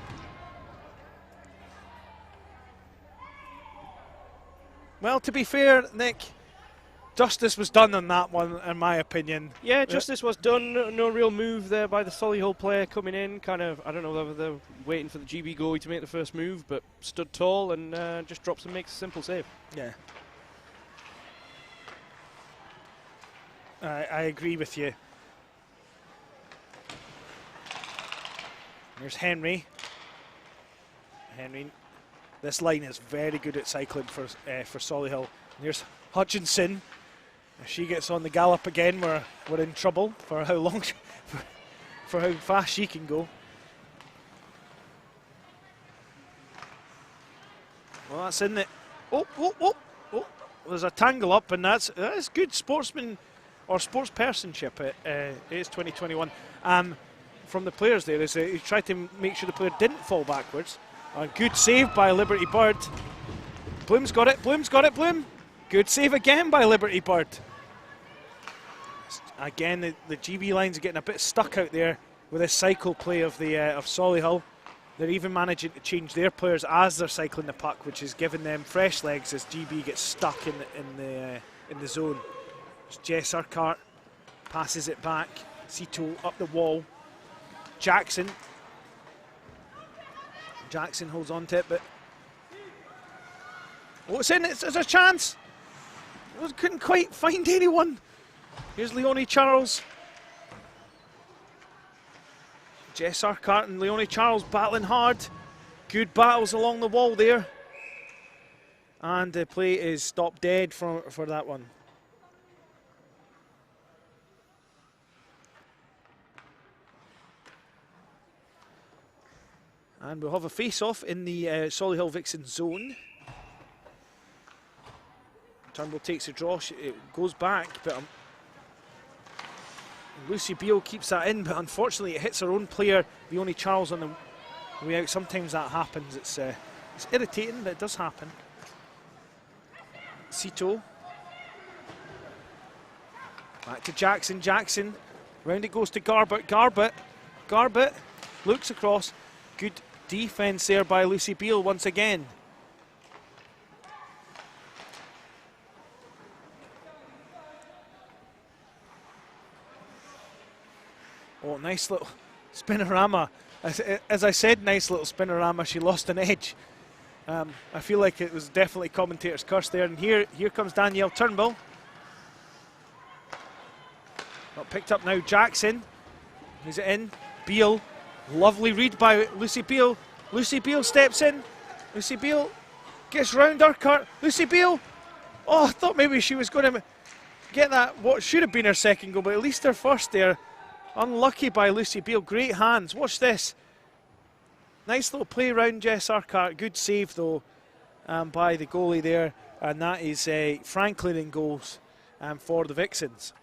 Well, to be fair, Nick, justice was done on that one, in my opinion.
Yeah, justice was done. No real move there by the Solihull player coming in. Kind of, I don't know whether they're waiting for the GB goalie to make the first move, but stood tall and just drops and makes a simple save.
Yeah. I agree with you. There's Henry. This line is very good at cycling for Solihull. There's Hutchinson. If she gets on the gallop again, we're in trouble for how long, for how fast she can go. Well, that's in the... Oh, there's a tangle up, and that's good sportsman or sportspersonship. It is 2021 from the players there. He tried to make sure the player didn't fall backwards. A good save by Liberty Bird. Bloom's got it. Bloom. Good save again by Liberty Bird. Again, the GB lines are getting a bit stuck out there with this cycle play of Solihull. They're even managing to change their players as they're cycling the puck, which is giving them fresh legs as GB gets stuck in the zone. Jess Urquhart passes it back. Sito up the wall. Jackson holds on to it, but it's in. It's a chance. Couldn't quite find anyone. Here's Leonie Charles. Jess Urquhart and Leonie Charles battling hard. Good battles along the wall there. And the play is stopped dead for that one. And we'll have a face-off in the Solihull Vixens zone. Turnbull takes a draw, it goes back, but Lucy Beale keeps that in, but unfortunately it hits her own player, Leonie Charles, on the way out. Sometimes that happens. It's irritating, but it does happen. Sito. Back to Jackson. Round it goes to Garbett. Garbett looks across. Good defence there by Lucy Beale once again. Oh, nice little spinorama. As I said, nice little spinorama. She lost an edge. I feel like it was definitely commentator's curse there. And here comes Danielle Turnbull. Not picked up now. Jackson. Is it in? Beale. Lovely read by Lucy Beale. Lucy Beale steps in. Lucy Beale gets round Urquhart. Lucy Beale. Oh, I thought maybe she was going to get that, what should have been her second goal, but at least her first there. Unlucky by Lucy Beale. Great hands. Watch this. Nice little play round Jess Urquhart. Good save, though, by the goalie there. And that is Franklin in goals for the Vixens.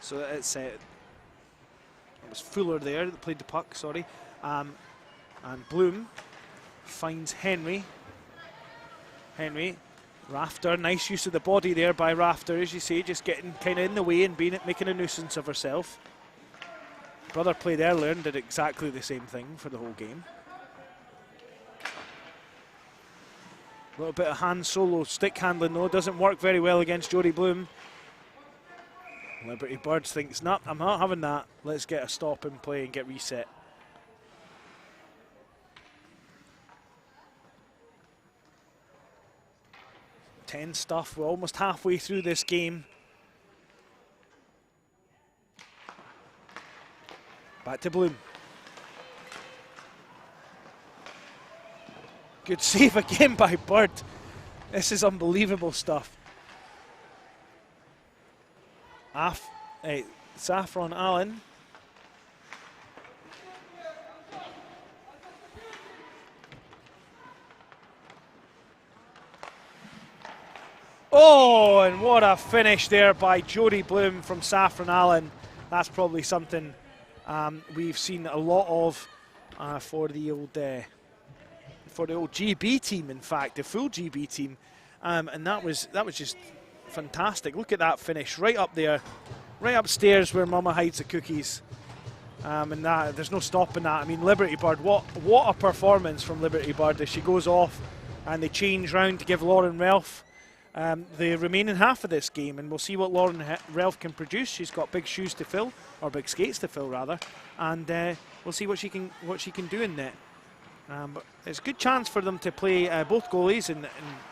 So it's It was Fuller there that played the puck, sorry. And Bloom finds Henry. Henry, Rafter, nice use of the body there by Rafter, as you say, just getting kind of in the way and making a nuisance of herself. Brother played earlier and did exactly the same thing for the whole game. A little bit of Han Solo stick handling though, doesn't work very well against Jodie Bloom. Liberty Birds thinks, nah, I'm not having that. Let's get a stop in play and get reset. Tense stuff, we're almost halfway through this game. Back to Bloom. Good save again by Bird. This is unbelievable stuff. Saffron Allen. Oh, and what a finish there by Jodie Bloom from Saffron Allen. That's probably something we've seen a lot of for the old GB team. In fact, the full GB team, and that was just fantastic. Look at that finish, right up there, right upstairs where Mama hides the cookies. And that, there's no stopping that. I mean, Liberty Bird, what a performance from Liberty Bird as she goes off and they change round to give Lauren Relf the remaining half of this game, and we'll see what Lauren Relf can produce. She's got big shoes to fill, or big skates to fill rather, and we'll see what she can do in net. But it's a good chance for them to play both goalies and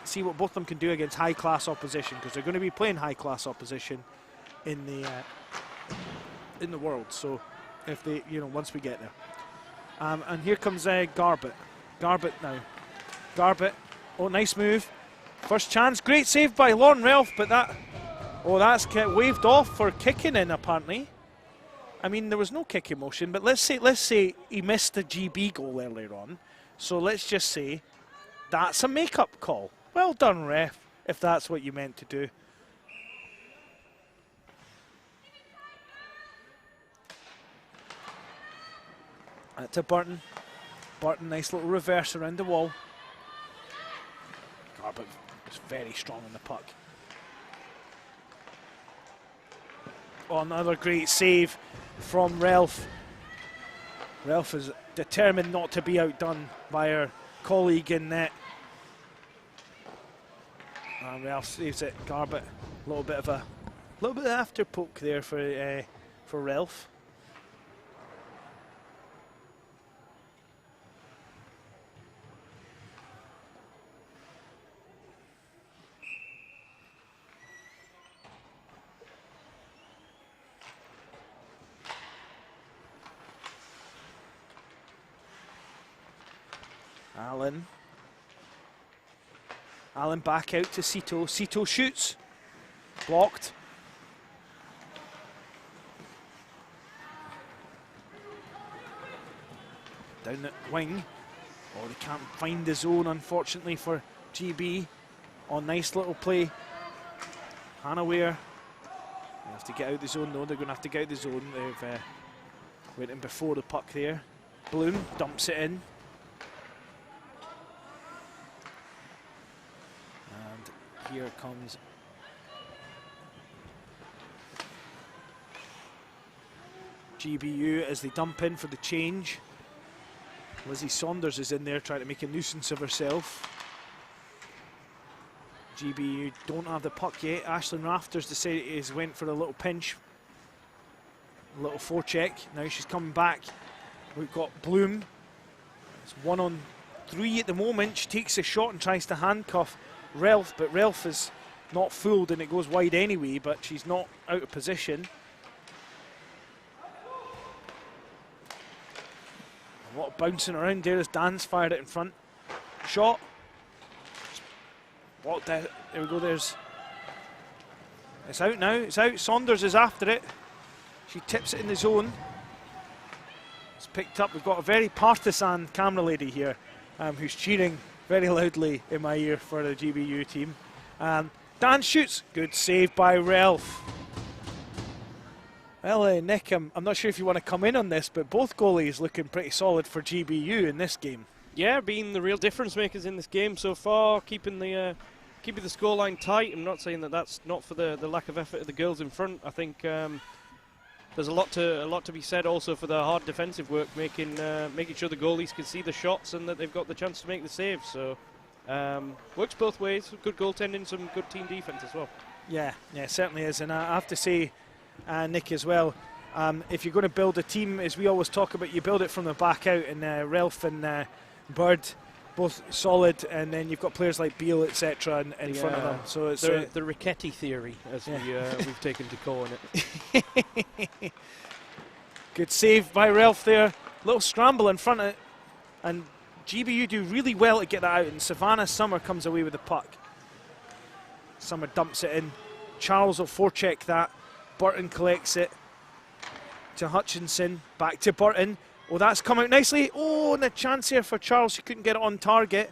see what both of them can do against high-class opposition, because they're going to be playing high-class opposition in the world. So if they, once we get there, and here comes Garbett. Garbett now. Garbett. Oh, nice move. First chance, great save by Lauren Relf, but that's waved off for kicking in apparently. I mean, there was no kicking motion, but let's say he missed the GB goal earlier on. So let's just say that's a make-up call. Well done, ref, if that's what you meant to do. To Burton. Burton, nice little reverse around the wall. Garbett was very strong on the puck. Oh, another great save from Relf. Relf is determined not to be outdone by her colleague in net. And Relf saves it. Garbett, a little bit of after poke there for Relf. Allen back out to Cito. Cito shoots. Blocked. Down the wing. Oh, they can't find the zone, unfortunately, for GB. Oh, nice little play. Hannah Ware. They have to get out the zone, though. They're going to have to get out the zone. They've went in before the puck there. Bloom dumps it in. Here comes GBU as they dump in for the change. Lizzie Saunders is in there trying to make a nuisance of herself. GBU don't have the puck yet. Ashlyn Rafters went for a little pinch. A little forecheck. Now she's coming back. We've got Bloom. It's 1-on-3 at the moment. She takes a shot and tries to handcuff Relf, but Relf is not fooled and it goes wide anyway, but she's not out of position. A lot of bouncing around there as Dan's fired it in front. Shot. There we go, it's out now, it's out. Saunders is after it. She tips it in the zone. It's picked up. We've got a very partisan camera lady here who's cheering very loudly in my ear for the GBU team. Dan shoots. Good save by Relf. Well, Nick, I'm not sure if you want to come in on this, but both goalies looking pretty solid for GBU in this game.
Yeah, being the real difference makers in this game so far, keeping the scoreline tight. I'm not saying that that's not for the lack of effort of the girls in front. I think there's a lot to be said also for the hard defensive work, making sure the goalies can see the shots and that they've got the chance to make the saves. So works both ways. Good goaltending, some good team defense as well.
Yeah, it certainly is. And I have to say, Nick, as well, if you're going to build a team, as we always talk about, you build it from the back out, and Ralph and Bird both solid, and then you've got players like Beale, etc., in front of them. So it's
the Ricchetти theory, as we've taken to calling it.
Good save by Ralph there. Little scramble in front of it, and GBU do really well to get that out, and Savannah Summer comes away with the puck. Summer dumps it in. Charles will forecheck that. Burton collects it to Hutchinson. Back to Burton. Oh, that's come out nicely. Oh, and a chance here for Charles. He couldn't get it on target.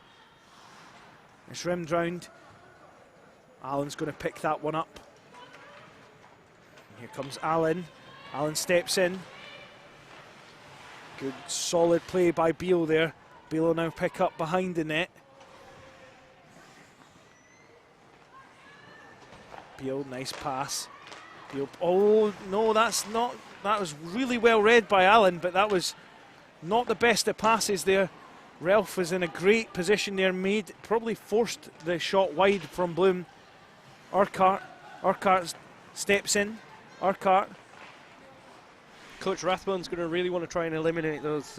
It's rimmed round. Allen's going to pick that one up. Here comes Allen. Allen steps in. Good solid play by Beale there. Beale will now pick up behind the net. Beale, nice pass. Beale, oh no, that's not. That was really well read by Allen, but that was not the best of passes there. Ralph was in a great position there, probably forced the shot wide from Bloom. Urquhart steps in. Urquhart.
Coach Rathbone's going to really want to try and eliminate those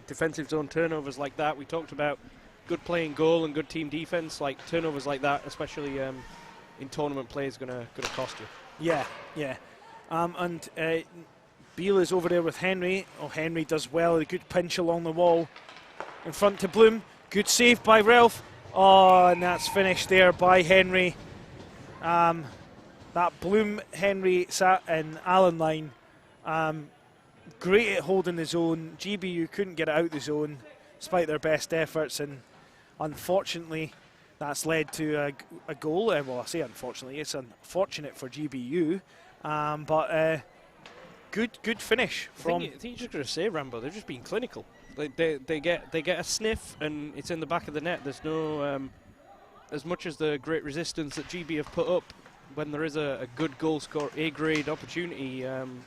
defensive zone turnovers like that. We talked about good play in goal and good team defense. Like turnovers like that, especially in tournament play, is going to cost you.
Yeah. And Beale is over there with Henry. Oh, Henry does well. A good pinch along the wall. In front to Bloom. Good save by Ralph. Oh, and that's finished there by Henry. That Bloom, Henry, sat in Allen line. Great at holding the zone. GBU couldn't get it out the zone despite their best efforts, and unfortunately that's led to a goal. Well, I say unfortunately, it's unfortunate for GBU, but good finish from.
I think you're just going to say, Rambo, they've just been clinical. They get a sniff and it's in the back of the net. There's no as much as the great resistance that GB have put up. When there is a good goal score, A-grade opportunity,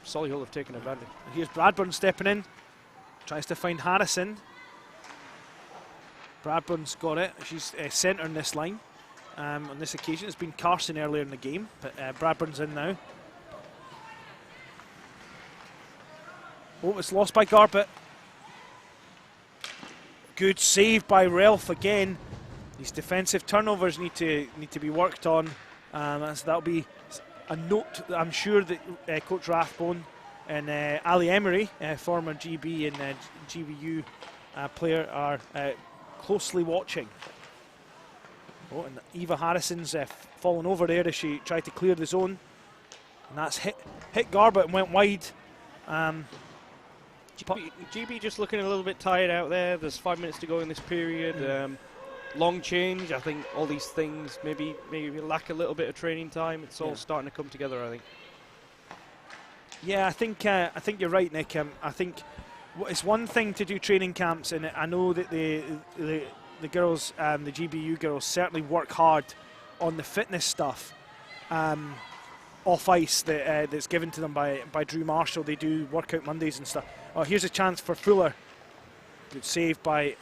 Solihull have taken advantage.
Here's Bradburn stepping in, tries to find Harrison. Bradburn's got it. She's centering this line. On this occasion, it's been Carson earlier in the game, but Bradburn's in now. Oh, it's lost by Garbutt. Good save by Ralph again. These defensive turnovers need to be worked on. That'll be a note that I'm sure that Coach Rathbone and Ali Emery, former GB and GBU player, are closely watching. Oh, and Eva Harrison's fallen over there as she tried to clear the zone, and that's hit Garbutt and went wide.
GB just looking a little bit tired out there. There's 5 minutes to go in this period. Long change. I think all these things maybe lack a little bit of training time. It's all starting to come together, I think.
Yeah, I think you're right, Nick. I think it's one thing to do training camps, and I know that the girls, the GBU girls, certainly work hard on the fitness stuff off ice that's given to them by Drew Marshall. They do workout Mondays and stuff. Oh, here's a chance for Fuller. Good save by.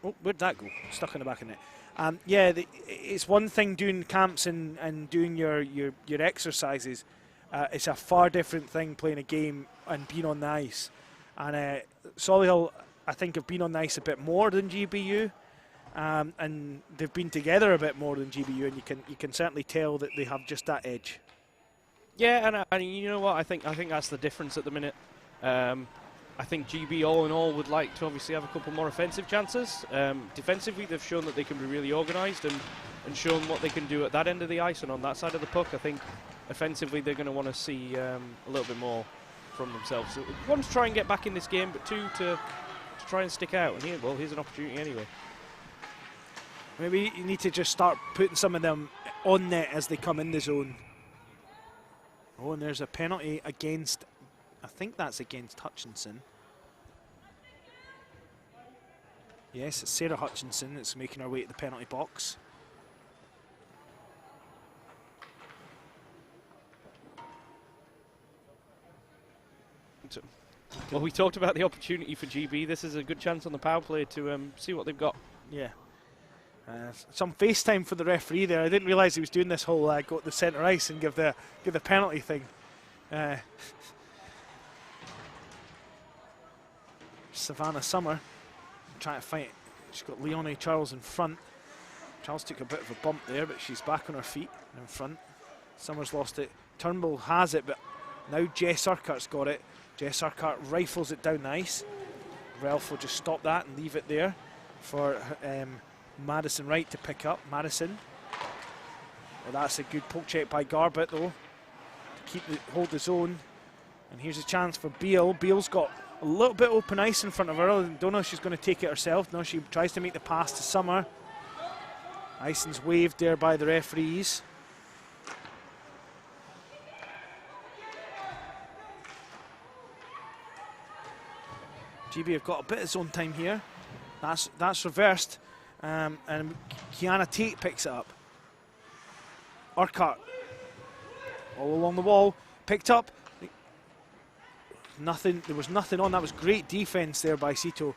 Oh, where'd that go? Stuck in the back of the net. It's one thing doing camps and doing your exercises. It's a far different thing playing a game and being on the ice. And Solihull, I think, have been on the ice a bit more than GBU, and they've been together a bit more than GBU, and you can certainly tell that they have just that edge.
Yeah, and you know what? I think that's the difference at the minute. I think GB, all in all, would like to obviously have a couple more offensive chances. Defensively, they've shown that they can be really organised and shown what they can do at that end of the ice and on that side of the puck. I think offensively, they're going to want to see a little bit more from themselves. So one, to try and get back in this game, but two, to try and stick out. And here's an opportunity anyway.
Maybe you need to just start putting some of them on net as they come in the zone. Oh, and there's a penalty against, I think that's against Hutchinson. Yes, it's Sarah Hutchinson that's making her way to the penalty box.
Well, we talked about the opportunity for GB. This is a good chance on the power play to see what they've got.
Yeah. Some FaceTime for the referee there. I didn't realise he was doing this whole go to the centre ice and give the penalty thing. Savannah Summer trying to fight. She's got Leonie Charles in front. Charles took a bit of a bump there, but she's back on her feet in front. Summer's lost it. Turnbull has it, but now Jess Urquhart's got it. Jess Urquhart rifles it down the ice. Ralph will just stop that and leave it there for Madison Wright to pick up. Madison. Well, that's a good poke check by Garbutt though, to hold the zone. And here's a chance for Beale. Beale's got a little bit open ice in front of her. I don't know if she's going to take it herself. No, she tries to make the pass to Summer. Icing's waved there by the referees. GB have got a bit of zone time here. That's reversed. And Kiana Tate picks it up. Urquhart all along the wall, picked up. Nothing. There was nothing on. That was great defense there by Sito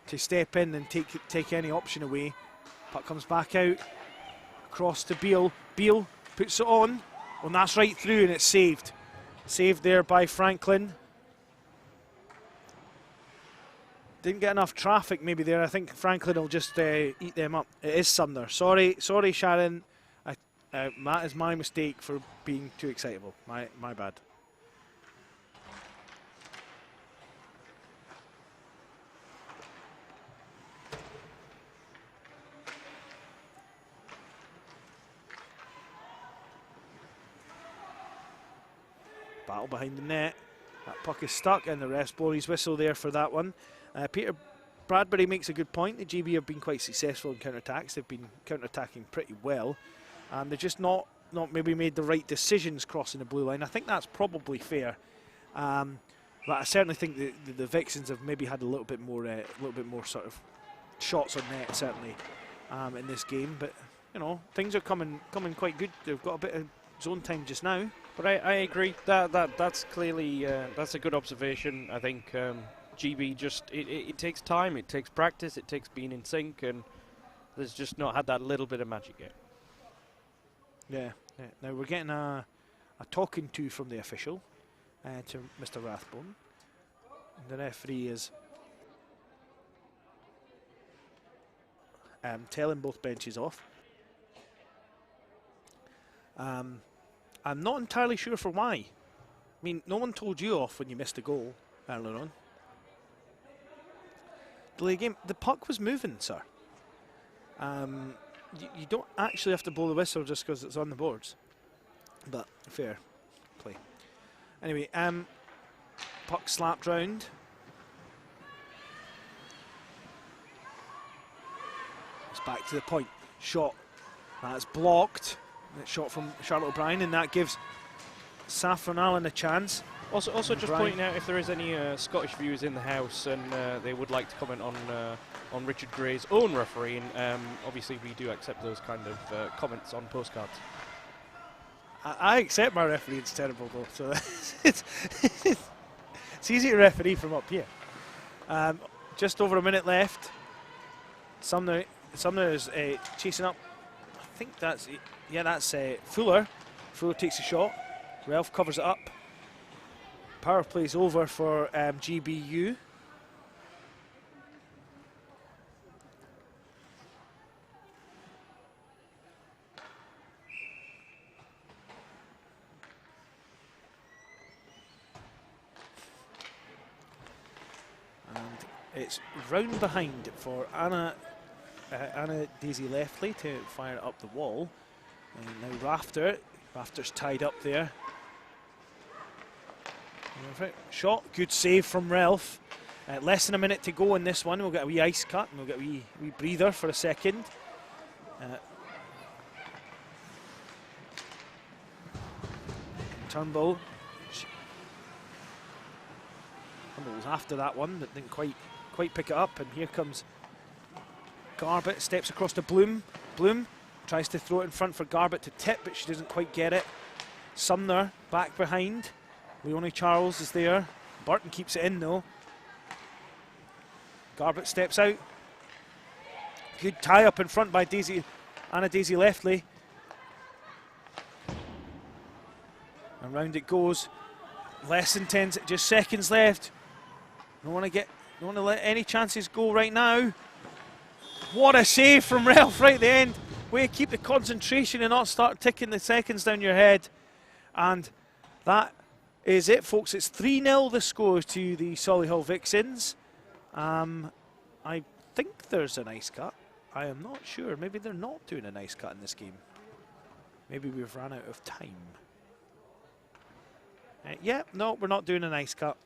to step in and take any option away. Puck comes back out, across to Beale. Beale puts it on. Well, that's right through and it's saved. Saved there by Franklin. Didn't get enough traffic maybe there. I think Franklin will just eat them up. It is Sumner. Sorry, Sharon. That is my mistake for being too excitable. My bad. Battle behind the net. That puck is stuck and the ref's blow his whistle there for that one. Peter Bradbury makes a good point. The GB have been quite successful in counter-attacks. They've been counter-attacking pretty well. They've just not maybe made the right decisions crossing the blue line. I think that's probably fair. But I certainly think the Vixens have maybe had a little bit more sort of shots on net certainly in this game. But you know, things are coming quite good. They've got a bit of zone time just now.
But I agree that's clearly that's a good observation. I think GB just it takes time, it takes practice, it takes being in sync, and there's just not had that little bit of magic yet.
Yeah. Now we're getting a talking to from the official to Mr. Rathbone. The referee is telling both benches off. I'm not entirely sure for why. I mean, no one told you off when you missed a goal earlier on. Delay game. The puck was moving, sir. You don't actually have to blow the whistle just because it's on the boards. But fair play. Anyway, puck slapped round. It's back to the point. Shot. That's blocked. It's shot from Charlotte O'Brien, and that gives Saffron Allen a chance.
Also just pointing out, if there is any Scottish viewers in the house and they would like to comment on Richard Gray's own refereeing, obviously we do accept those kind of comments on postcards.
I accept my refereeing's terrible though, so it's easy to referee from up here. Just over a minute left. Sumner is chasing up. I think that's it. Yeah, that's Fuller. Fuller takes a shot. Ralph covers it up. Power play's over for GBU. And it's round behind for Anna Daisy Leftley to fire it up the wall. And now Rafter's tied up there. Shot, good save from Ralph. Less than a minute to go in this one. We'll get a wee ice cut and we'll get a wee breather for a second. Turnbull. Turnbull was after that one, but didn't quite pick it up. And here comes Garbett, steps across to Bloom. Bloom tries to throw it in front for Garbett to tip, but she doesn't quite get it. Sumner back behind. Leonie Charles is there. Burton keeps it in though. Garbett steps out. Good tie up in front by Anna Daisy Leftley. And round it goes. Less than 10, just seconds left. Don't want to let any chances go right now. What a save from Ralph right at the end. Way to keep the concentration and not start ticking the seconds down your head. And that is it, folks. It's 3-0 the score to the Solihull Vixens. I think there's an ice cut. I am not sure. Maybe they're not doing an ice cut in this game. Maybe we've run out of time. Yeah, no, we're not doing an ice cut.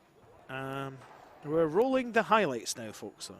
We're rolling the highlights now, folks. So.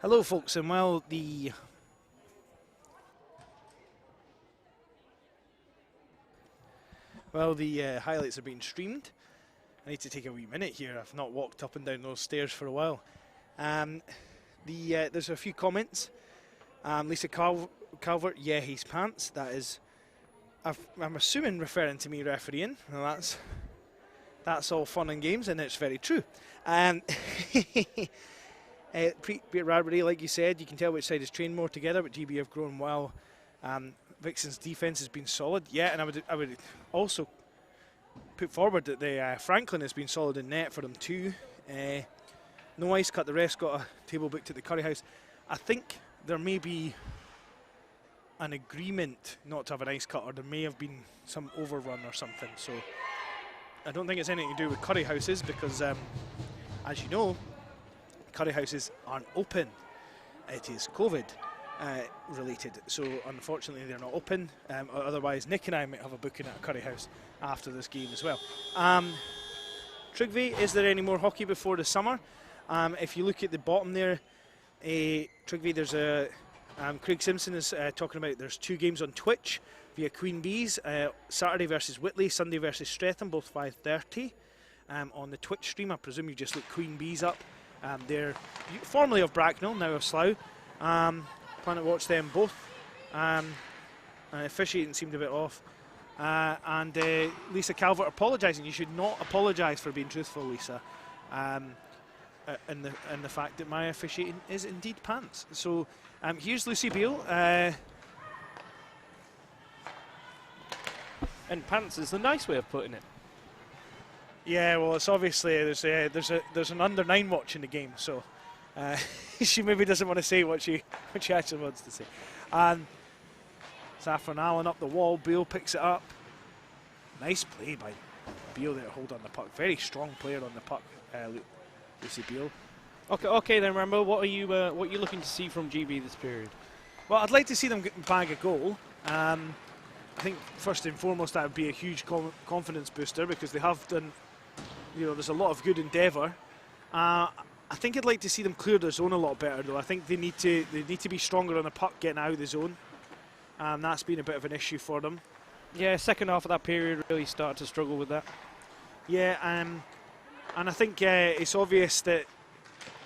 Hello, folks, and while the highlights are being streamed, I need to take a wee minute here. I've not walked up and down those stairs for a while. There's a few comments. Lisa Calvert, yeah, he's pants. That is, I'm assuming referring to me refereeing. Well, That's all fun and games, and it's very true. Peter Radbury, like you said, you can tell which side has trained more together, but GB have grown well. Vixens' defence has been solid, yeah, and I would also put forward that the Franklin has been solid in net for them too. No ice cut, the rest got a table booked at the Curry House. I think there may be an agreement not to have an ice cut, or there may have been some overrun or something, so I don't think it's anything to do with Curry Houses, because as you know, Curry Houses aren't open. It is COVID related, so unfortunately they're not open. Otherwise, Nick and I might have a booking at a Curry House after this game as well. Trygve, is there any more hockey before the summer? If you look at the bottom there, Trygve, there's a Craig Simpson is talking about there's 2 games on Twitch via Queen Bees, Saturday versus Whitley, Sunday versus Streatham, both 5:30 on the Twitch stream. I presume you just look Queen Bees up. They're formerly of Bracknell, now of Slough. Plan to watch them both. Officiating seemed a bit off. And Lisa Calvert apologising. You should not apologise for being truthful, Lisa. And the fact that my officiating is indeed pants. So here's Lucy Beale.
And pants is the nice way of putting it.
Yeah, well, it's obviously there's an under-9 watching the game, so she maybe doesn't want to say what she actually wants to say. And Saffron Allen up the wall. Beale picks it up. Nice play by Beale there, hold on the puck. Very strong player on the puck, Lucy Beale.
Okay, then Rambo, what are you looking to see from GB this period?
Well, I'd like to see them bag a goal. I think first and foremost that would be a huge confidence booster, because they have done, there's a lot of good endeavour. I think I'd like to see them clear their zone a lot better, though. I think they need to be stronger on the puck getting out of the zone. That's been a bit of an issue for them.
Yeah, second half of that period really started to struggle with that.
Yeah, and I think it's obvious that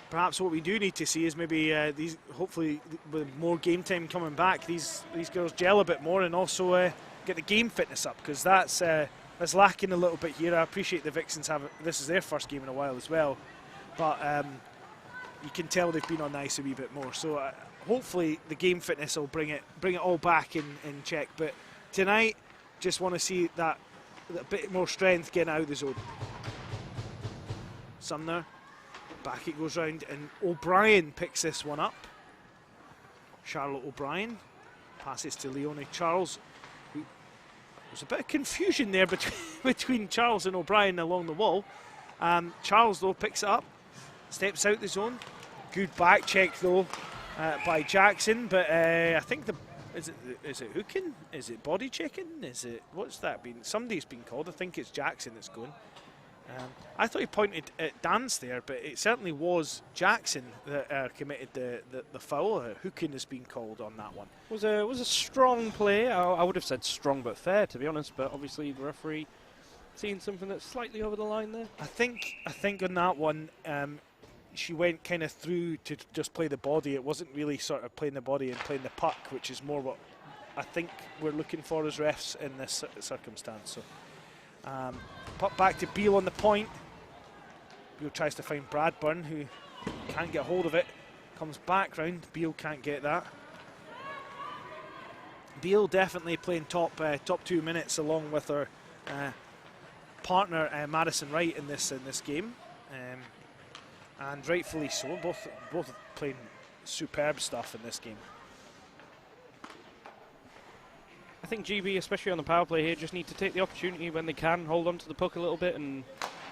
perhaps what we do need to see is maybe these, hopefully with more game time coming back, these girls gel a bit more, and also get the game fitness up, because that's lacking a little bit here. I appreciate the Vixens this is their first game in a while as well, but you can tell they've been on the ice a wee bit more. So hopefully the game fitness will bring it all back in check. But tonight, just want to see that a bit more strength getting out of the zone. Sumner. Back it goes round, and O'Brien picks this one up. Charlotte O'Brien passes to Leonie Charles. There's a bit of confusion there between Charles and O'Brien along the wall. Charles, though, picks it up, steps out the zone. Good back check, though, by Jackson. But I think is it hooking? Is it body checking? What's that been? Somebody's been called. I think it's Jackson that's going. I thought he pointed at Dance there, but it certainly was Jackson that committed the foul. Hooking has been called on that one.
Was a strong play. I would have said strong but fair, to be honest. But obviously the referee seeing something that's slightly over the line there.
I think on that one, she went kind of through to just play the body. It wasn't really sort of playing the body and playing the puck, which is more what I think we're looking for as refs in this circumstance. So. Put back to Beale on the point. Beale tries to find Bradburn, who can't get hold of it. Comes back round. Beale can't get that. Beale definitely playing top 2 minutes along with her partner Madison Wright in this game, and rightfully so. Both playing superb stuff in this game.
I think GB, especially on the power play here, just need to take the opportunity when they can, hold on to the puck a little bit and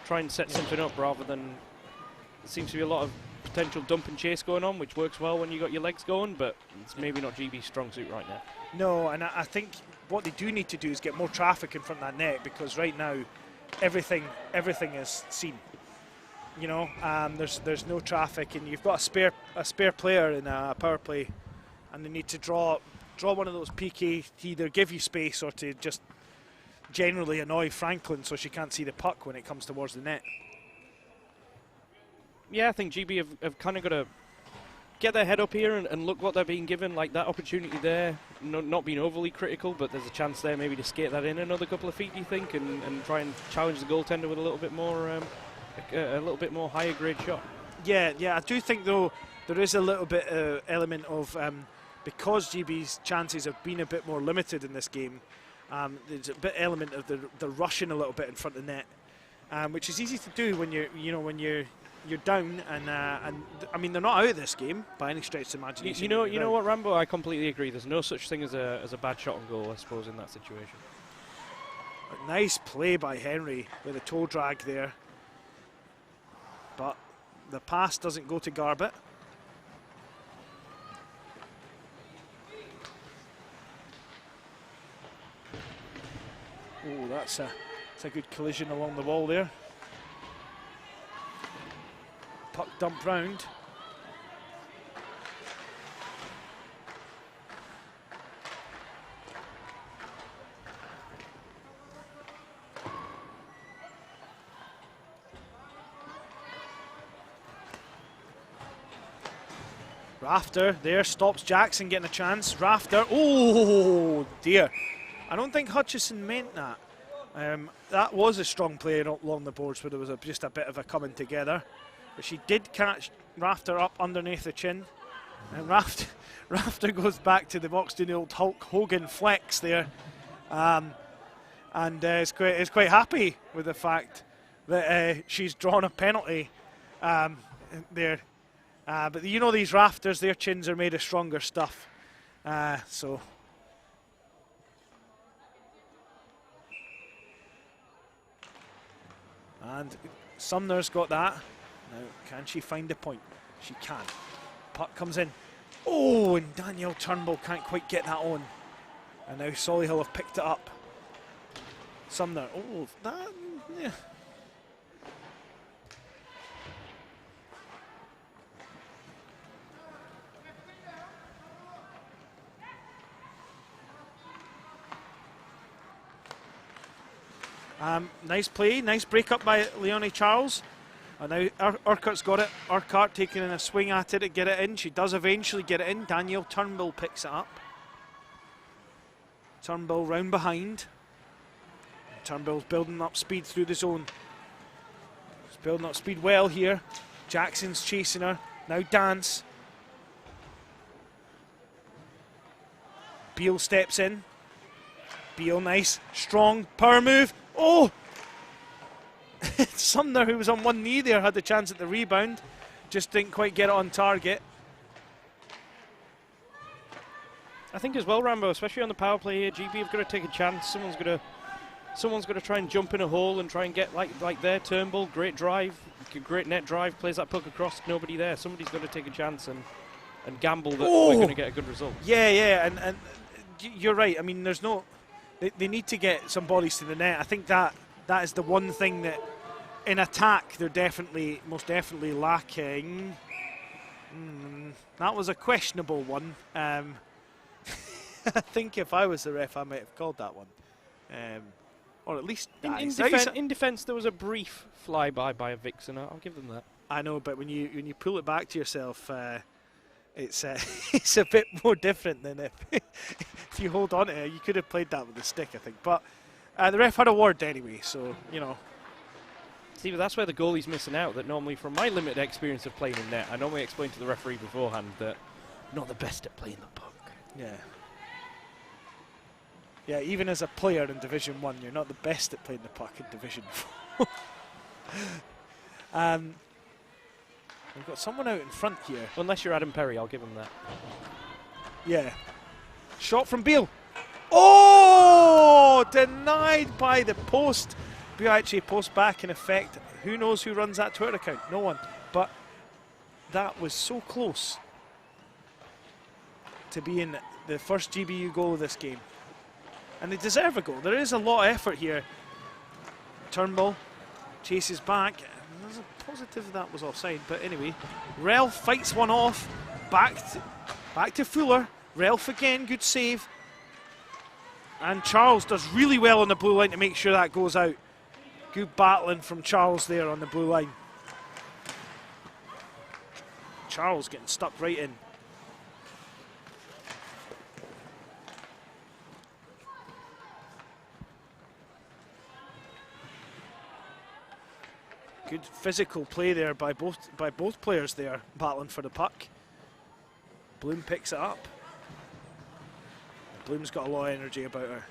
try and set something up, rather than there seems to be a lot of potential dump and chase going on, which works well when you got your legs going, but it's maybe not GB's strong suit right now.
No, and I think what they do need to do is get more traffic in front of that net, because right now everything is seen. There's no traffic, and you've got a spare player in a power play, and they need to draw one of those PK to either give you space or to just generally annoy Franklin so she can't see the puck when it comes towards the net.
Yeah, I think GB have kind of got to get their head up here and look what they're being given, like that opportunity there, not being overly critical, but there's a chance there maybe to skate that in another couple of feet, do you think, and try and challenge the goaltender with a little bit more higher grade shot?
Yeah, I do think though there is a little bit element of because GB's chances have been a bit more limited in this game. There's a bit element of the rushing a little bit in front of the net, which is easy to do when you're down, and I mean they're not out of this game by any stretch of the imagination.
You know what, Rambo? I completely agree. There's no such thing as a bad shot on goal, I suppose, in that situation.
A nice play by Henry with a toe drag there, but the pass doesn't go to Garbett. Oh, that's a good collision along the wall there. Puck dumped round. Rafter there stops Jackson getting a chance. Rafter, oh dear. I don't think Hutchison meant that. That was a strong play along the boards where there was just a bit of a coming together. But she did catch Rafter up underneath the chin. And Rafter goes back to the box doing the old Hulk Hogan flex there. And is quite happy with the fact that she's drawn a penalty there. But you know these Rafters, their chins are made of stronger stuff. So. And Sumner's got that. Now, can she find the point? She can. Puck comes in. Oh, and Danielle Turnbull can't quite get that on. And now Solihull have picked it up. Sumner. Oh, that. Yeah. Nice play, nice break up by Leonie Charles. And now Urquhart's got it. Urquhart taking in a swing at it to get it in. She does eventually get it in. Danielle Turnbull picks it up. Turnbull round behind. Turnbull's building up speed through the zone. She's building up speed well here. Jackson's chasing her. Now Dance. Beale steps in. Beale, nice, strong, power move. Oh! Sumner, who was on one knee there, had the chance at the rebound. Just didn't quite get it on target.
I think as well, Rambo, especially on the power play here, GB have got to take a chance. Someone's got to try and jump in a hole and try and get like their Turnbull. Great drive, great net drive, plays that puck across, nobody there. Somebody's got to take a chance and gamble that we're going to get a good result. Yeah, and you're right. I mean, there's no... They need to get some bodies to the net. I think that is the one thing that in attack they're most definitely lacking. That was a questionable one. I think if I was the ref, I might have called that one. Or at least in defence, there was a brief flyby by a Vixen. I'll give them that.
I know, but when you pull it back to yourself, it's it's a bit more different than if you hold on to it. You could have played that with the stick, I think. But the ref had a word anyway, so, you know.
See, but that's where the goalie's missing out. That normally, from my limited experience of playing in net, I normally explain to the referee beforehand that I'm not the best at playing the puck.
Yeah. Yeah, even as a player in Division 1, you're not the best at playing the puck in Division 4. We've got someone out in front here.
Unless you're Adam Perry, I'll give him that.
Yeah. Shot from Beale. Oh! Denied by the post. Beale actually post back in effect. Who knows who runs that Twitter account? No one. But that was so close to being the first GBU goal of this game. And they deserve a goal. There is a lot of effort here. Turnbull chases back. There's a positive that was offside, but anyway, Relf fights one off. Back to Fuller. Relf again, good save. And Charles does really well on the blue line to make sure that goes out. Good battling from Charles there on the blue line. Charles getting stuck right in. Good physical play there by both players there, battling for the puck. Bloom picks it up. Bloom's got a lot of energy about her.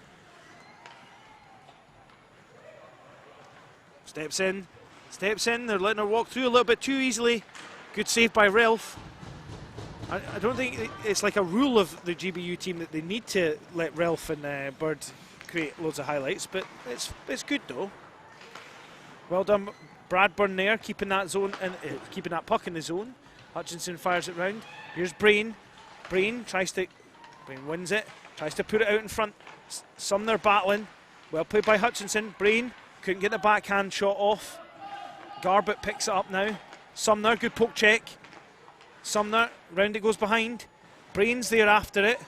Steps in, they're letting her walk through a little bit too easily. Good save by Ralph. I don't think it's like a rule of the GBU team that they need to let Ralph and Bird create loads of highlights, but it's good though. Well done, Bradburn there, keeping that zone and keeping that puck in the zone. Hutchinson fires it round. Here's Brain. Brain wins it, tries to put it out in front. Sumner battling. Well played by Hutchinson. Brain couldn't get the backhand shot off. Garbutt picks it up now. Sumner, good poke check. Sumner, round it goes behind. Brain's there after it.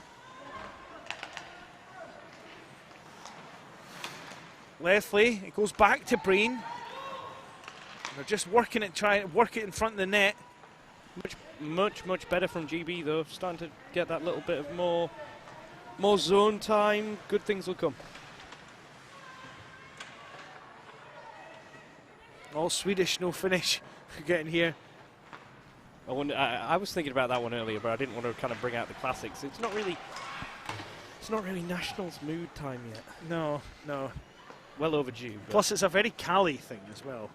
Lethley, it goes back to Brain. They're just working it, trying to work it in front of the net.
Much better from GB though. Starting to get that little bit of more zone time. Good things will come.
All Swedish, no finish. Getting here.
I was thinking about that one earlier, but I didn't want to kind of bring out the classics. It's not really Nationals mood time yet.
No.
Well overdue.
Plus, it's a very Cali thing as well.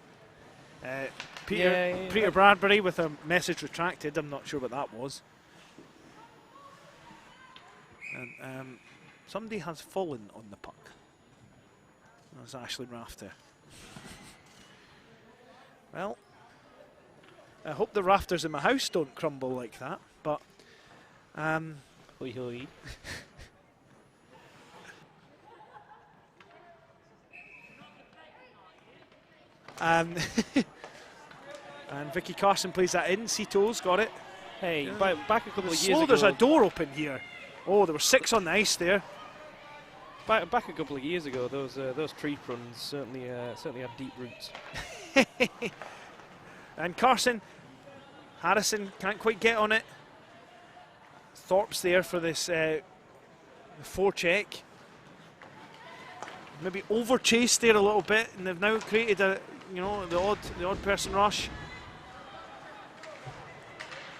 Peter
Yeah.
Bradbury with a message retracted. I'm not sure what that was. And somebody has fallen on the puck. That's Ashley Rafter. Well, I hope the rafters in my house don't crumble like that, but
Hoi hoi.
and Vicky Carson plays that in. Cito's got it.
Hey, back a couple of years
Slow,
ago.
there's a door open here. Oh, there were 6 on the ice there.
Back a couple of years ago, those tree runs certainly had deep roots.
And Carson, Harrison can't quite get on it. Thorpe's there for this forecheck. Maybe over chased there a little bit, and they've now created the odd person rush.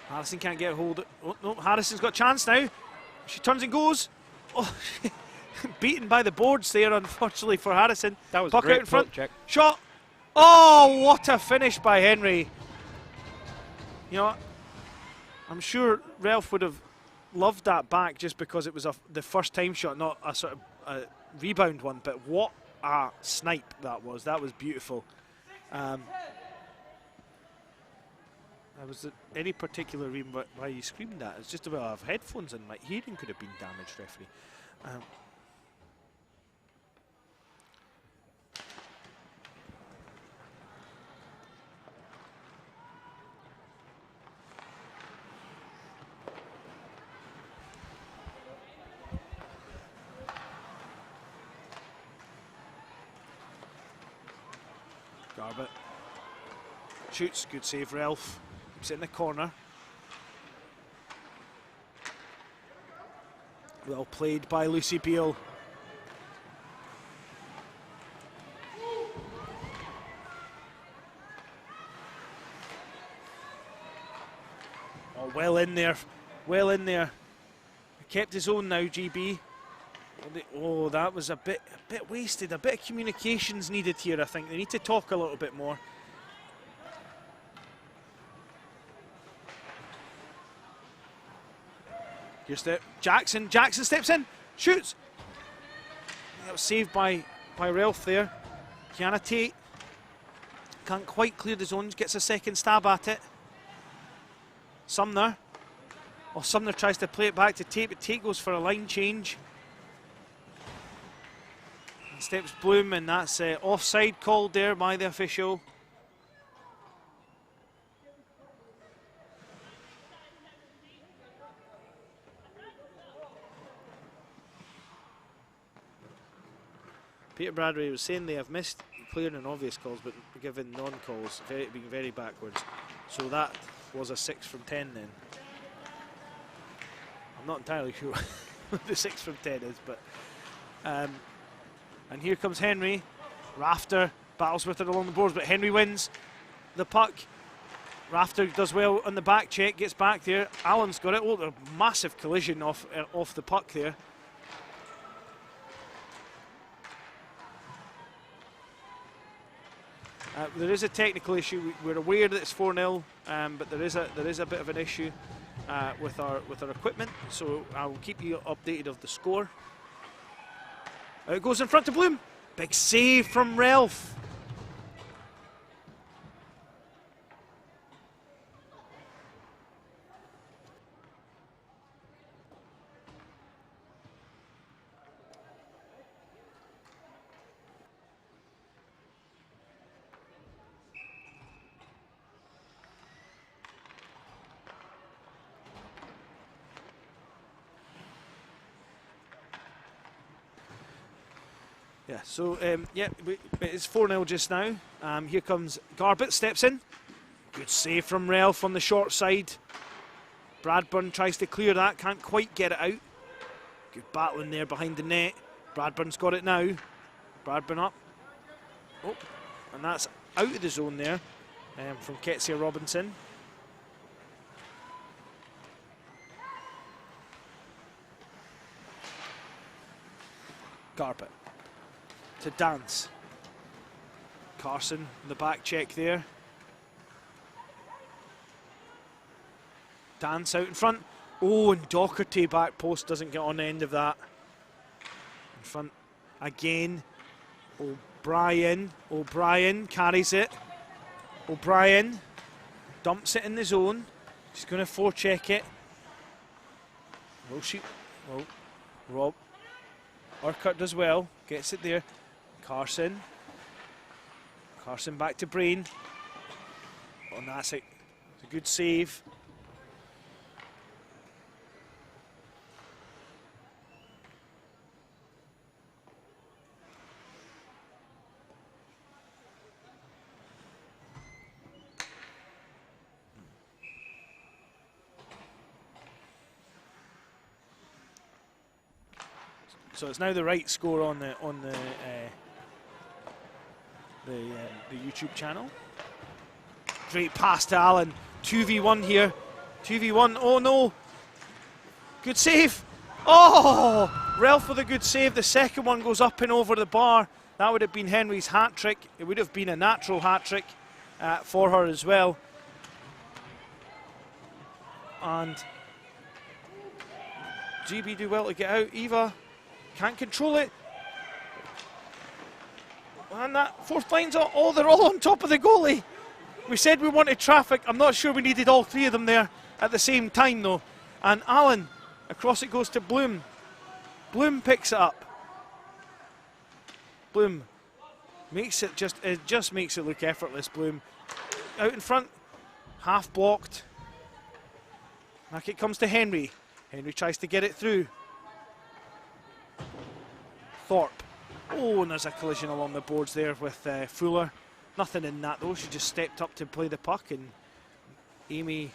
Harrison can't get a hold of it. Oh no, Harrison's got a chance now. She turns and goes. Oh, beaten by the boards there, unfortunately for Harrison.
That was
puck
a great
out in front.
check.
Shot. Oh, what a finish by Henry. You know, I'm sure Ralph would have loved that back just because it was the first time shot, not a sort of a rebound one, but what a snipe that was. That was beautiful. Was there any particular reason why you screamed that? It's just about I have headphones and my hearing could have been damaged, referee. Garbutt shoots, good save, Ralph. Keeps it in the corner. Well played by Lucy Beale. Oh, well in there, well in there. Kept his own now, GB. Oh, that was a bit wasted. A bit of communications needed here, I think. They need to talk a little bit more. Here's the Jackson. Jackson steps in, shoots. That was saved by Ralph there. Kiana Tate can't quite clear the zones, gets a second stab at it. Sumner. Oh, Sumner tries to play it back to Tate, but Tate goes for a line change. And steps Bloom, and that's offside called there by the official. Peter Bradbury was saying they have missed clear and obvious calls, but given non-calls, being very backwards. So that was a 6 from 10 then. I'm not entirely sure what the 6 from 10 is, but and here comes Henry. Rafter battles with it along the boards, but Henry wins the puck. Rafter does well on the back check, gets back there. Allen's got it. Oh, a massive collision off the puck there. There is a technical issue. We're aware that it's 4-0, but there is a bit of an issue with our equipment. So I will keep you updated of the score. It goes in front of Bloom. Big save from Ralph. Yeah, so it's 4-0 just now. Here comes Garbett, steps in. Good save from Ralph on the short side. Bradburn tries to clear that, can't quite get it out. Good battling there behind the net. Bradburn's got it now. Bradburn up. Oh, and that's out of the zone there from Ketsia Robinson. Garbett to Dance. Carson, the back check there. Dance out in front. Oh, and Docherty back post doesn't get on the end of that. In front again. O'Brien carries it. O'Brien dumps it in the zone. She's going to forecheck it. Will she? Oh, Rob. Urquhart does well. Gets it there. Carson back to Brain. Oh, and that's it. It's a good save. So it's now the right score on the YouTube channel. Great pass to Allen. 2v1 here. 2v1. Oh no. Good save. Oh! Ralph with a good save. The second one goes up and over the bar. That would have been Henry's hat trick. It would have been a natural hat trick for her as well. And GB do well to get out. Eva can't control it. And that fourth line's all, oh, they're all on top of the goalie. We said we wanted traffic. I'm not sure we needed all three of them there at the same time though. And Allen, across it goes to Bloom. Bloom picks it up. Bloom makes it just makes it look effortless. Bloom out in front, half blocked. Back it comes to Henry. Henry tries to get it through. Thorpe. Oh, and there's a collision along the boards there with Fuller. Nothing in that though. She just stepped up to play the puck, and Amy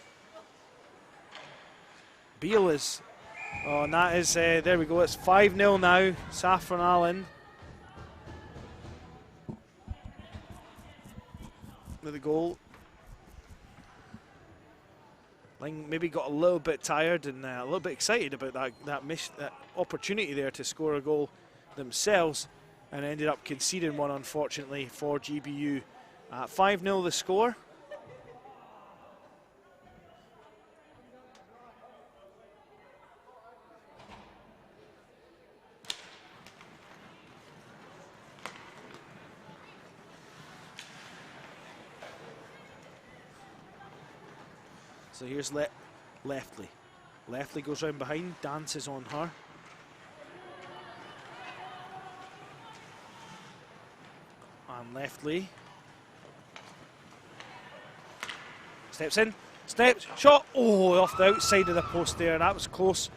Beale is. Oh, and that is there we go. It's 5-0 now. Saffron Allen with the goal. Ling maybe got a little bit tired and a little bit excited about that opportunity there to score a goal themselves, and ended up conceding one, unfortunately, for GBU. 5-0 the score. So here's Leftley. Leftley goes round behind, dances on her. And Leftley steps in, steps, shot, oh, off the outside of the post there, that was close.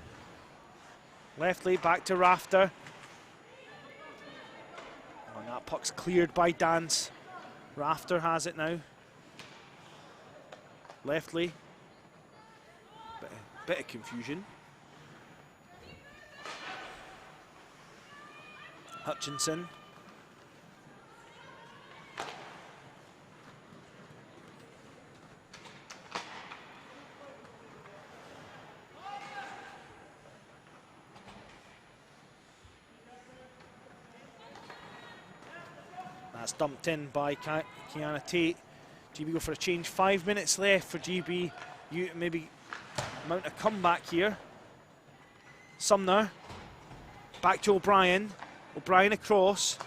Leftley back to Rafter. Oh, and that puck's cleared by Dance. Rafter has it now. Leftley bit of confusion. Hutchinson. That's dumped in by Kiana Tate. GB go for a change. 5 minutes left for GB. You maybe mount a comeback here. Sumner. Back to O'Brien. O'Brien across.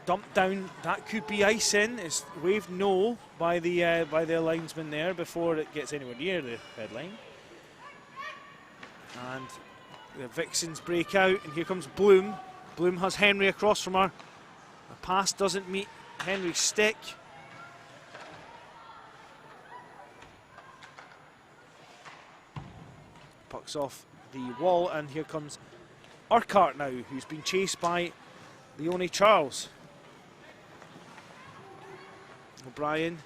Dumped down. That could be icing. It's waved no by the linesman there before it gets anywhere near the headline. And the Vixens break out, and here comes Bloom. Bloom has Henry across from her. The pass doesn't meet Henry's stick. Puck's off the wall, and here comes Urquhart now, who's been chased by Leonie Charles. O'Brien.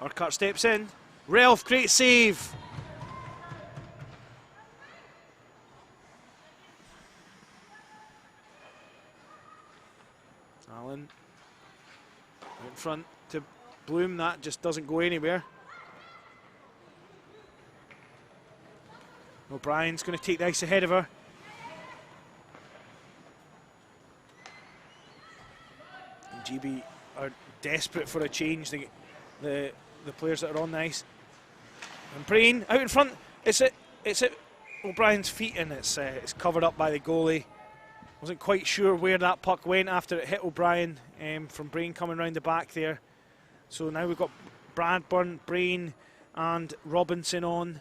Urquhart steps in. Ralph, great save. Allen out in front to Bloom. That just doesn't go anywhere. O'Brien's going to take the ice ahead of her. And GB are desperate for a change. The players that are on the ice. And Brain out in front. It's at O'Brien's feet, and it's covered up by the goalie. Wasn't quite sure where that puck went after it hit O'Brien from Brain coming round the back there. So now we've got Bradburn, Brain and Robinson on.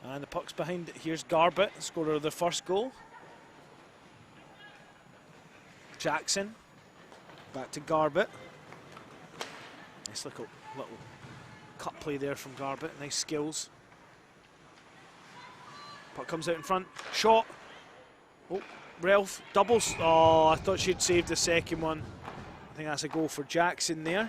And the puck's behind. Here's Garbett, scorer of the first goal. Jackson. Back to Garbett. Nice little cut play there from Garbett. Nice skills. Puck comes out in front. Shot. Oh, Ralph doubles. Oh, I thought she'd saved the second one. I think that's a goal for Jackson there.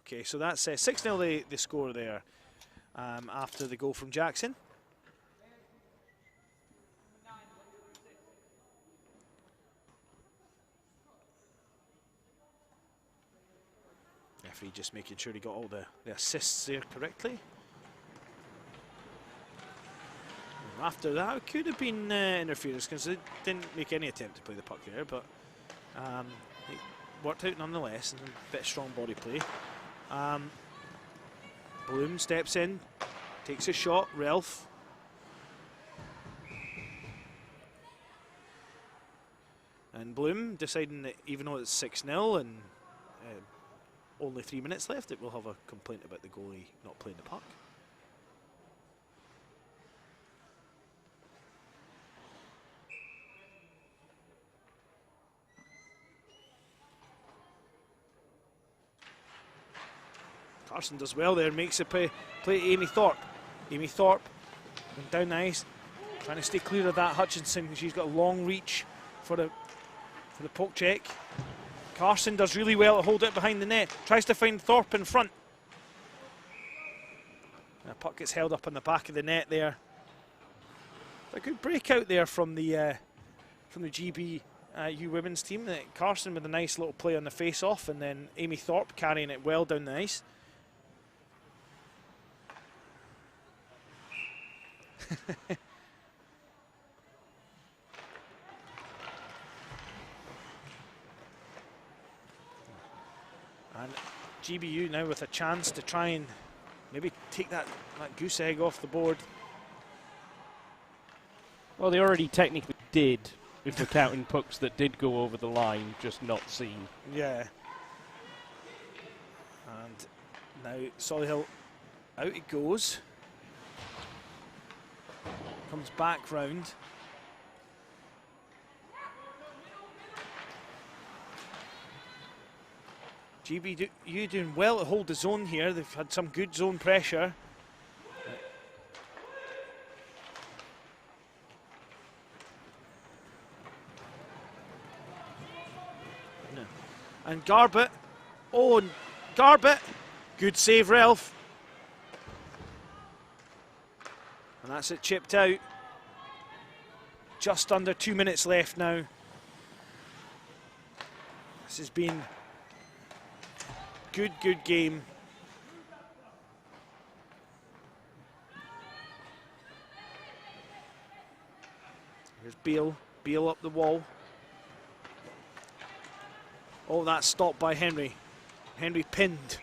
Okay, so that's 6-0 the score there after the goal from Jackson. Referee just making sure he got all the assists there correctly. And after that, it could have been interference because they didn't make any attempt to play the puck there, but it worked out nonetheless, and a bit of strong body play. Bloom steps in, takes a shot. Ralph. And Bloom deciding that even though it's 6-0 and only 3 minutes left, it will have a complaint about the goalie not playing the puck. Carson does well there, makes a play to Amy Thorpe. Amy Thorpe went down the ice, trying to stay clear of that Hutchinson because she's got a long reach for the poke check. Carson does really well to hold it behind the net, tries to find Thorpe in front. The puck gets held up on the back of the net there. A good breakout there from the GBU women's team. Carson with a nice little play on the face-off, and then Amy Thorpe carrying it well down the ice. GBU now with a chance to try and maybe take that goose egg off the board.
Well, they already technically did, if we're counting pucks that did go over the line, just not seen.
Yeah. And now Solihull, out it goes. Comes back round. GBU doing well to hold the zone here. They've had some good zone pressure. No. And Garbett. Oh, and Garbett. Good save, Ralph. And that's it chipped out. Just under 2 minutes left now. This has been good game. Here's Beale. Beale up the wall. Oh, that's stopped by Henry. Henry pinned.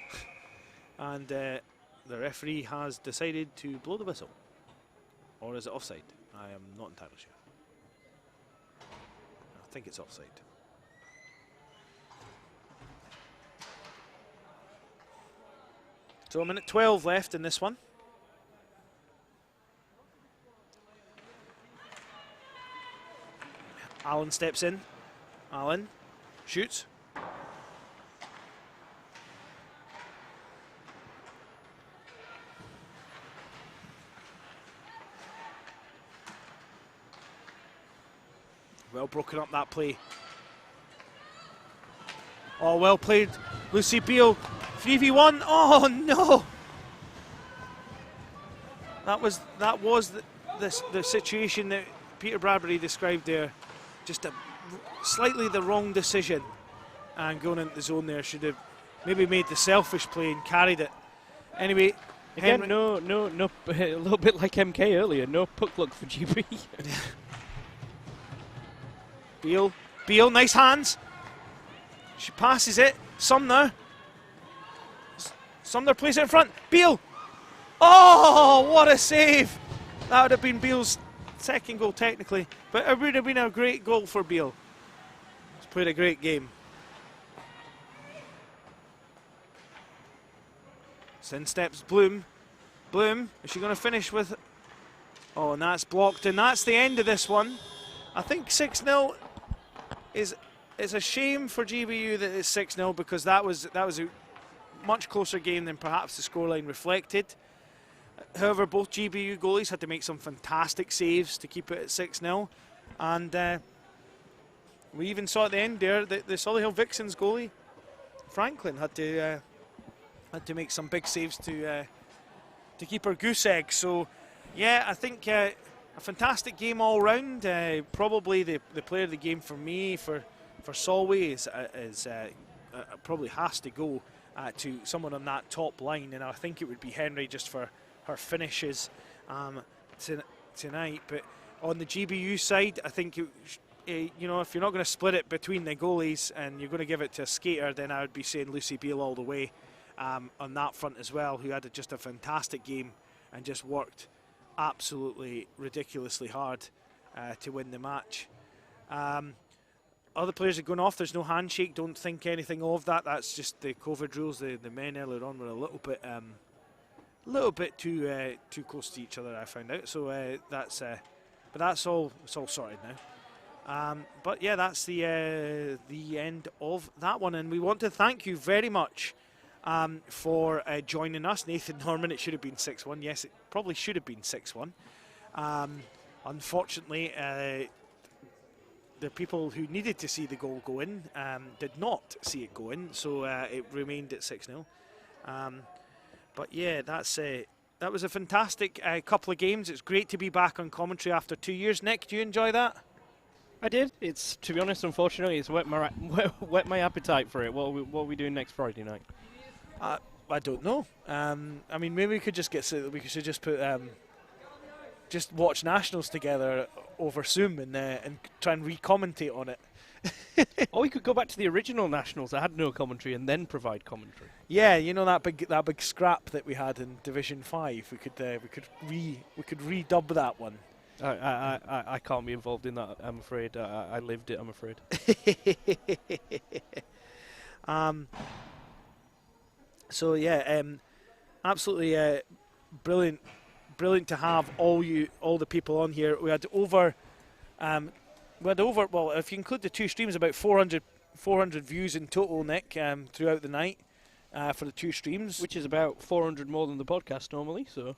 And the referee has decided to blow the whistle. Or is it offside? I am not entirely sure. I think it's offside. So a minute 12 left in this one. Allen steps in. Allen shoots. Well broken up that play. Oh, well played, Lucy Beale. 3v1. Oh no! That was the situation that Peter Bradbury described there. Just slightly the wrong decision, and going into the zone there should have maybe made the selfish play and carried it. Anyway,
again, no, a little bit like MK earlier. No puck luck for GB.
Beale, nice hands. She passes it. Sumner plays it in front. Beale. Oh, what a save! That would have been Beale's second goal technically, but it would have been a great goal for Beale. He's played a great game. So in steps Bloom. Bloom, is she going to finish with... Oh, and that's blocked, and that's the end of this one. I think 6-0 is a shame for GBU that it's 6-0, because that was a much closer game than perhaps the scoreline reflected. However, both GBU goalies had to make some fantastic saves to keep it at 6-0, and we even saw at the end there that the Solihull Vixens goalie Franklin had to make some big saves to keep her goose egg. So yeah, I think a fantastic game all round. Probably the player of the game for me for Solway is probably has to go to someone on that top line, and I think it would be Henry just for her finishes tonight. But on the GBU side, I think if you're not going to split it between the goalies and you're going to give it to a skater, then I would be saying Lucy Beale all the way on that front as well, who had just a fantastic game and just worked absolutely ridiculously hard to win the match. Other players are going off. There's no handshake. Don't think anything of that. That's just the COVID rules. The men earlier on were a little bit too close to each other, I found out. So but that's all. It's all sorted now. But yeah, that's the end of that one. And we want to thank you very much for joining us, Nathan Norman. It should have been 6-1. Yes, it probably should have been 6-1. Unfortunately, the people who needed to see the goal go in did not see it go in, so it remained at 6-0. But yeah, that was a fantastic couple of games. It's great to be back on commentary after 2 years. Nick, do you enjoy that?
I did. It's, to be honest, unfortunately, it's whet my appetite for it. What are we doing next Friday night?
I don't know. I mean, maybe we could just we should just put just watch Nationals together over Zoom and try and re-commentate on it.
Or we could go back to the original nationals that had no commentary and then provide commentary.
Yeah, you know that big scrap that we had in Division 5. We could redub that one.
I can't be involved in that. I'm afraid. I lived it. I'm afraid.
So yeah, absolutely brilliant to have all the people on here. We had over, well, if you include the 2 streams, about 400 views in total, Nick, throughout the night for the 2 streams,
which is about 400 more than the podcast normally. So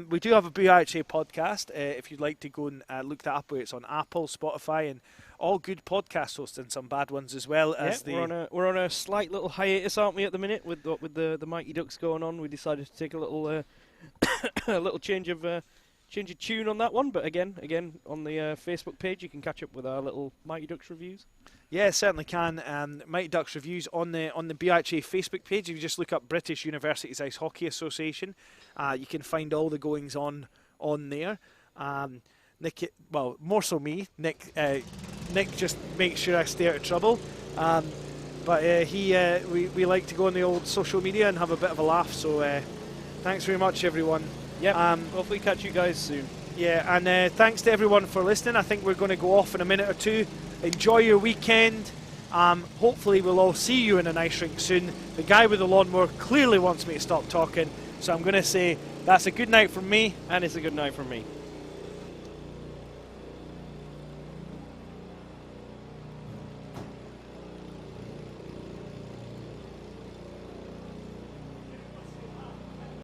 we do have a BIHA podcast. If you'd like to go and look that up, where it's on Apple, Spotify, and all good podcast hosts, and some bad ones as well.
We're on a slight little hiatus, aren't we, at the minute with the Mighty Ducks going on? We decided to take a little a little change of tune on that one. But again on the Facebook page, you can catch up with our little Mighty Ducks reviews.
Yeah, certainly can. Mighty Ducks reviews on the BIHA Facebook page. If you just look up British Universities Ice Hockey Association, you can find all the goings on there. Nick, well, more so me. Nick just makes sure I stay out of trouble. But we like to go on the old social media and have a bit of a laugh. So thanks very much, everyone.
Yeah. Hopefully catch you guys soon.
Yeah, and thanks to everyone for listening. I think we're going to go off in a minute or two. Enjoy your weekend. Hopefully we'll all see you in an ice rink soon. The guy with the lawnmower clearly wants me to stop talking, so I'm going to say that's a good night from me.
And it's a good night from me.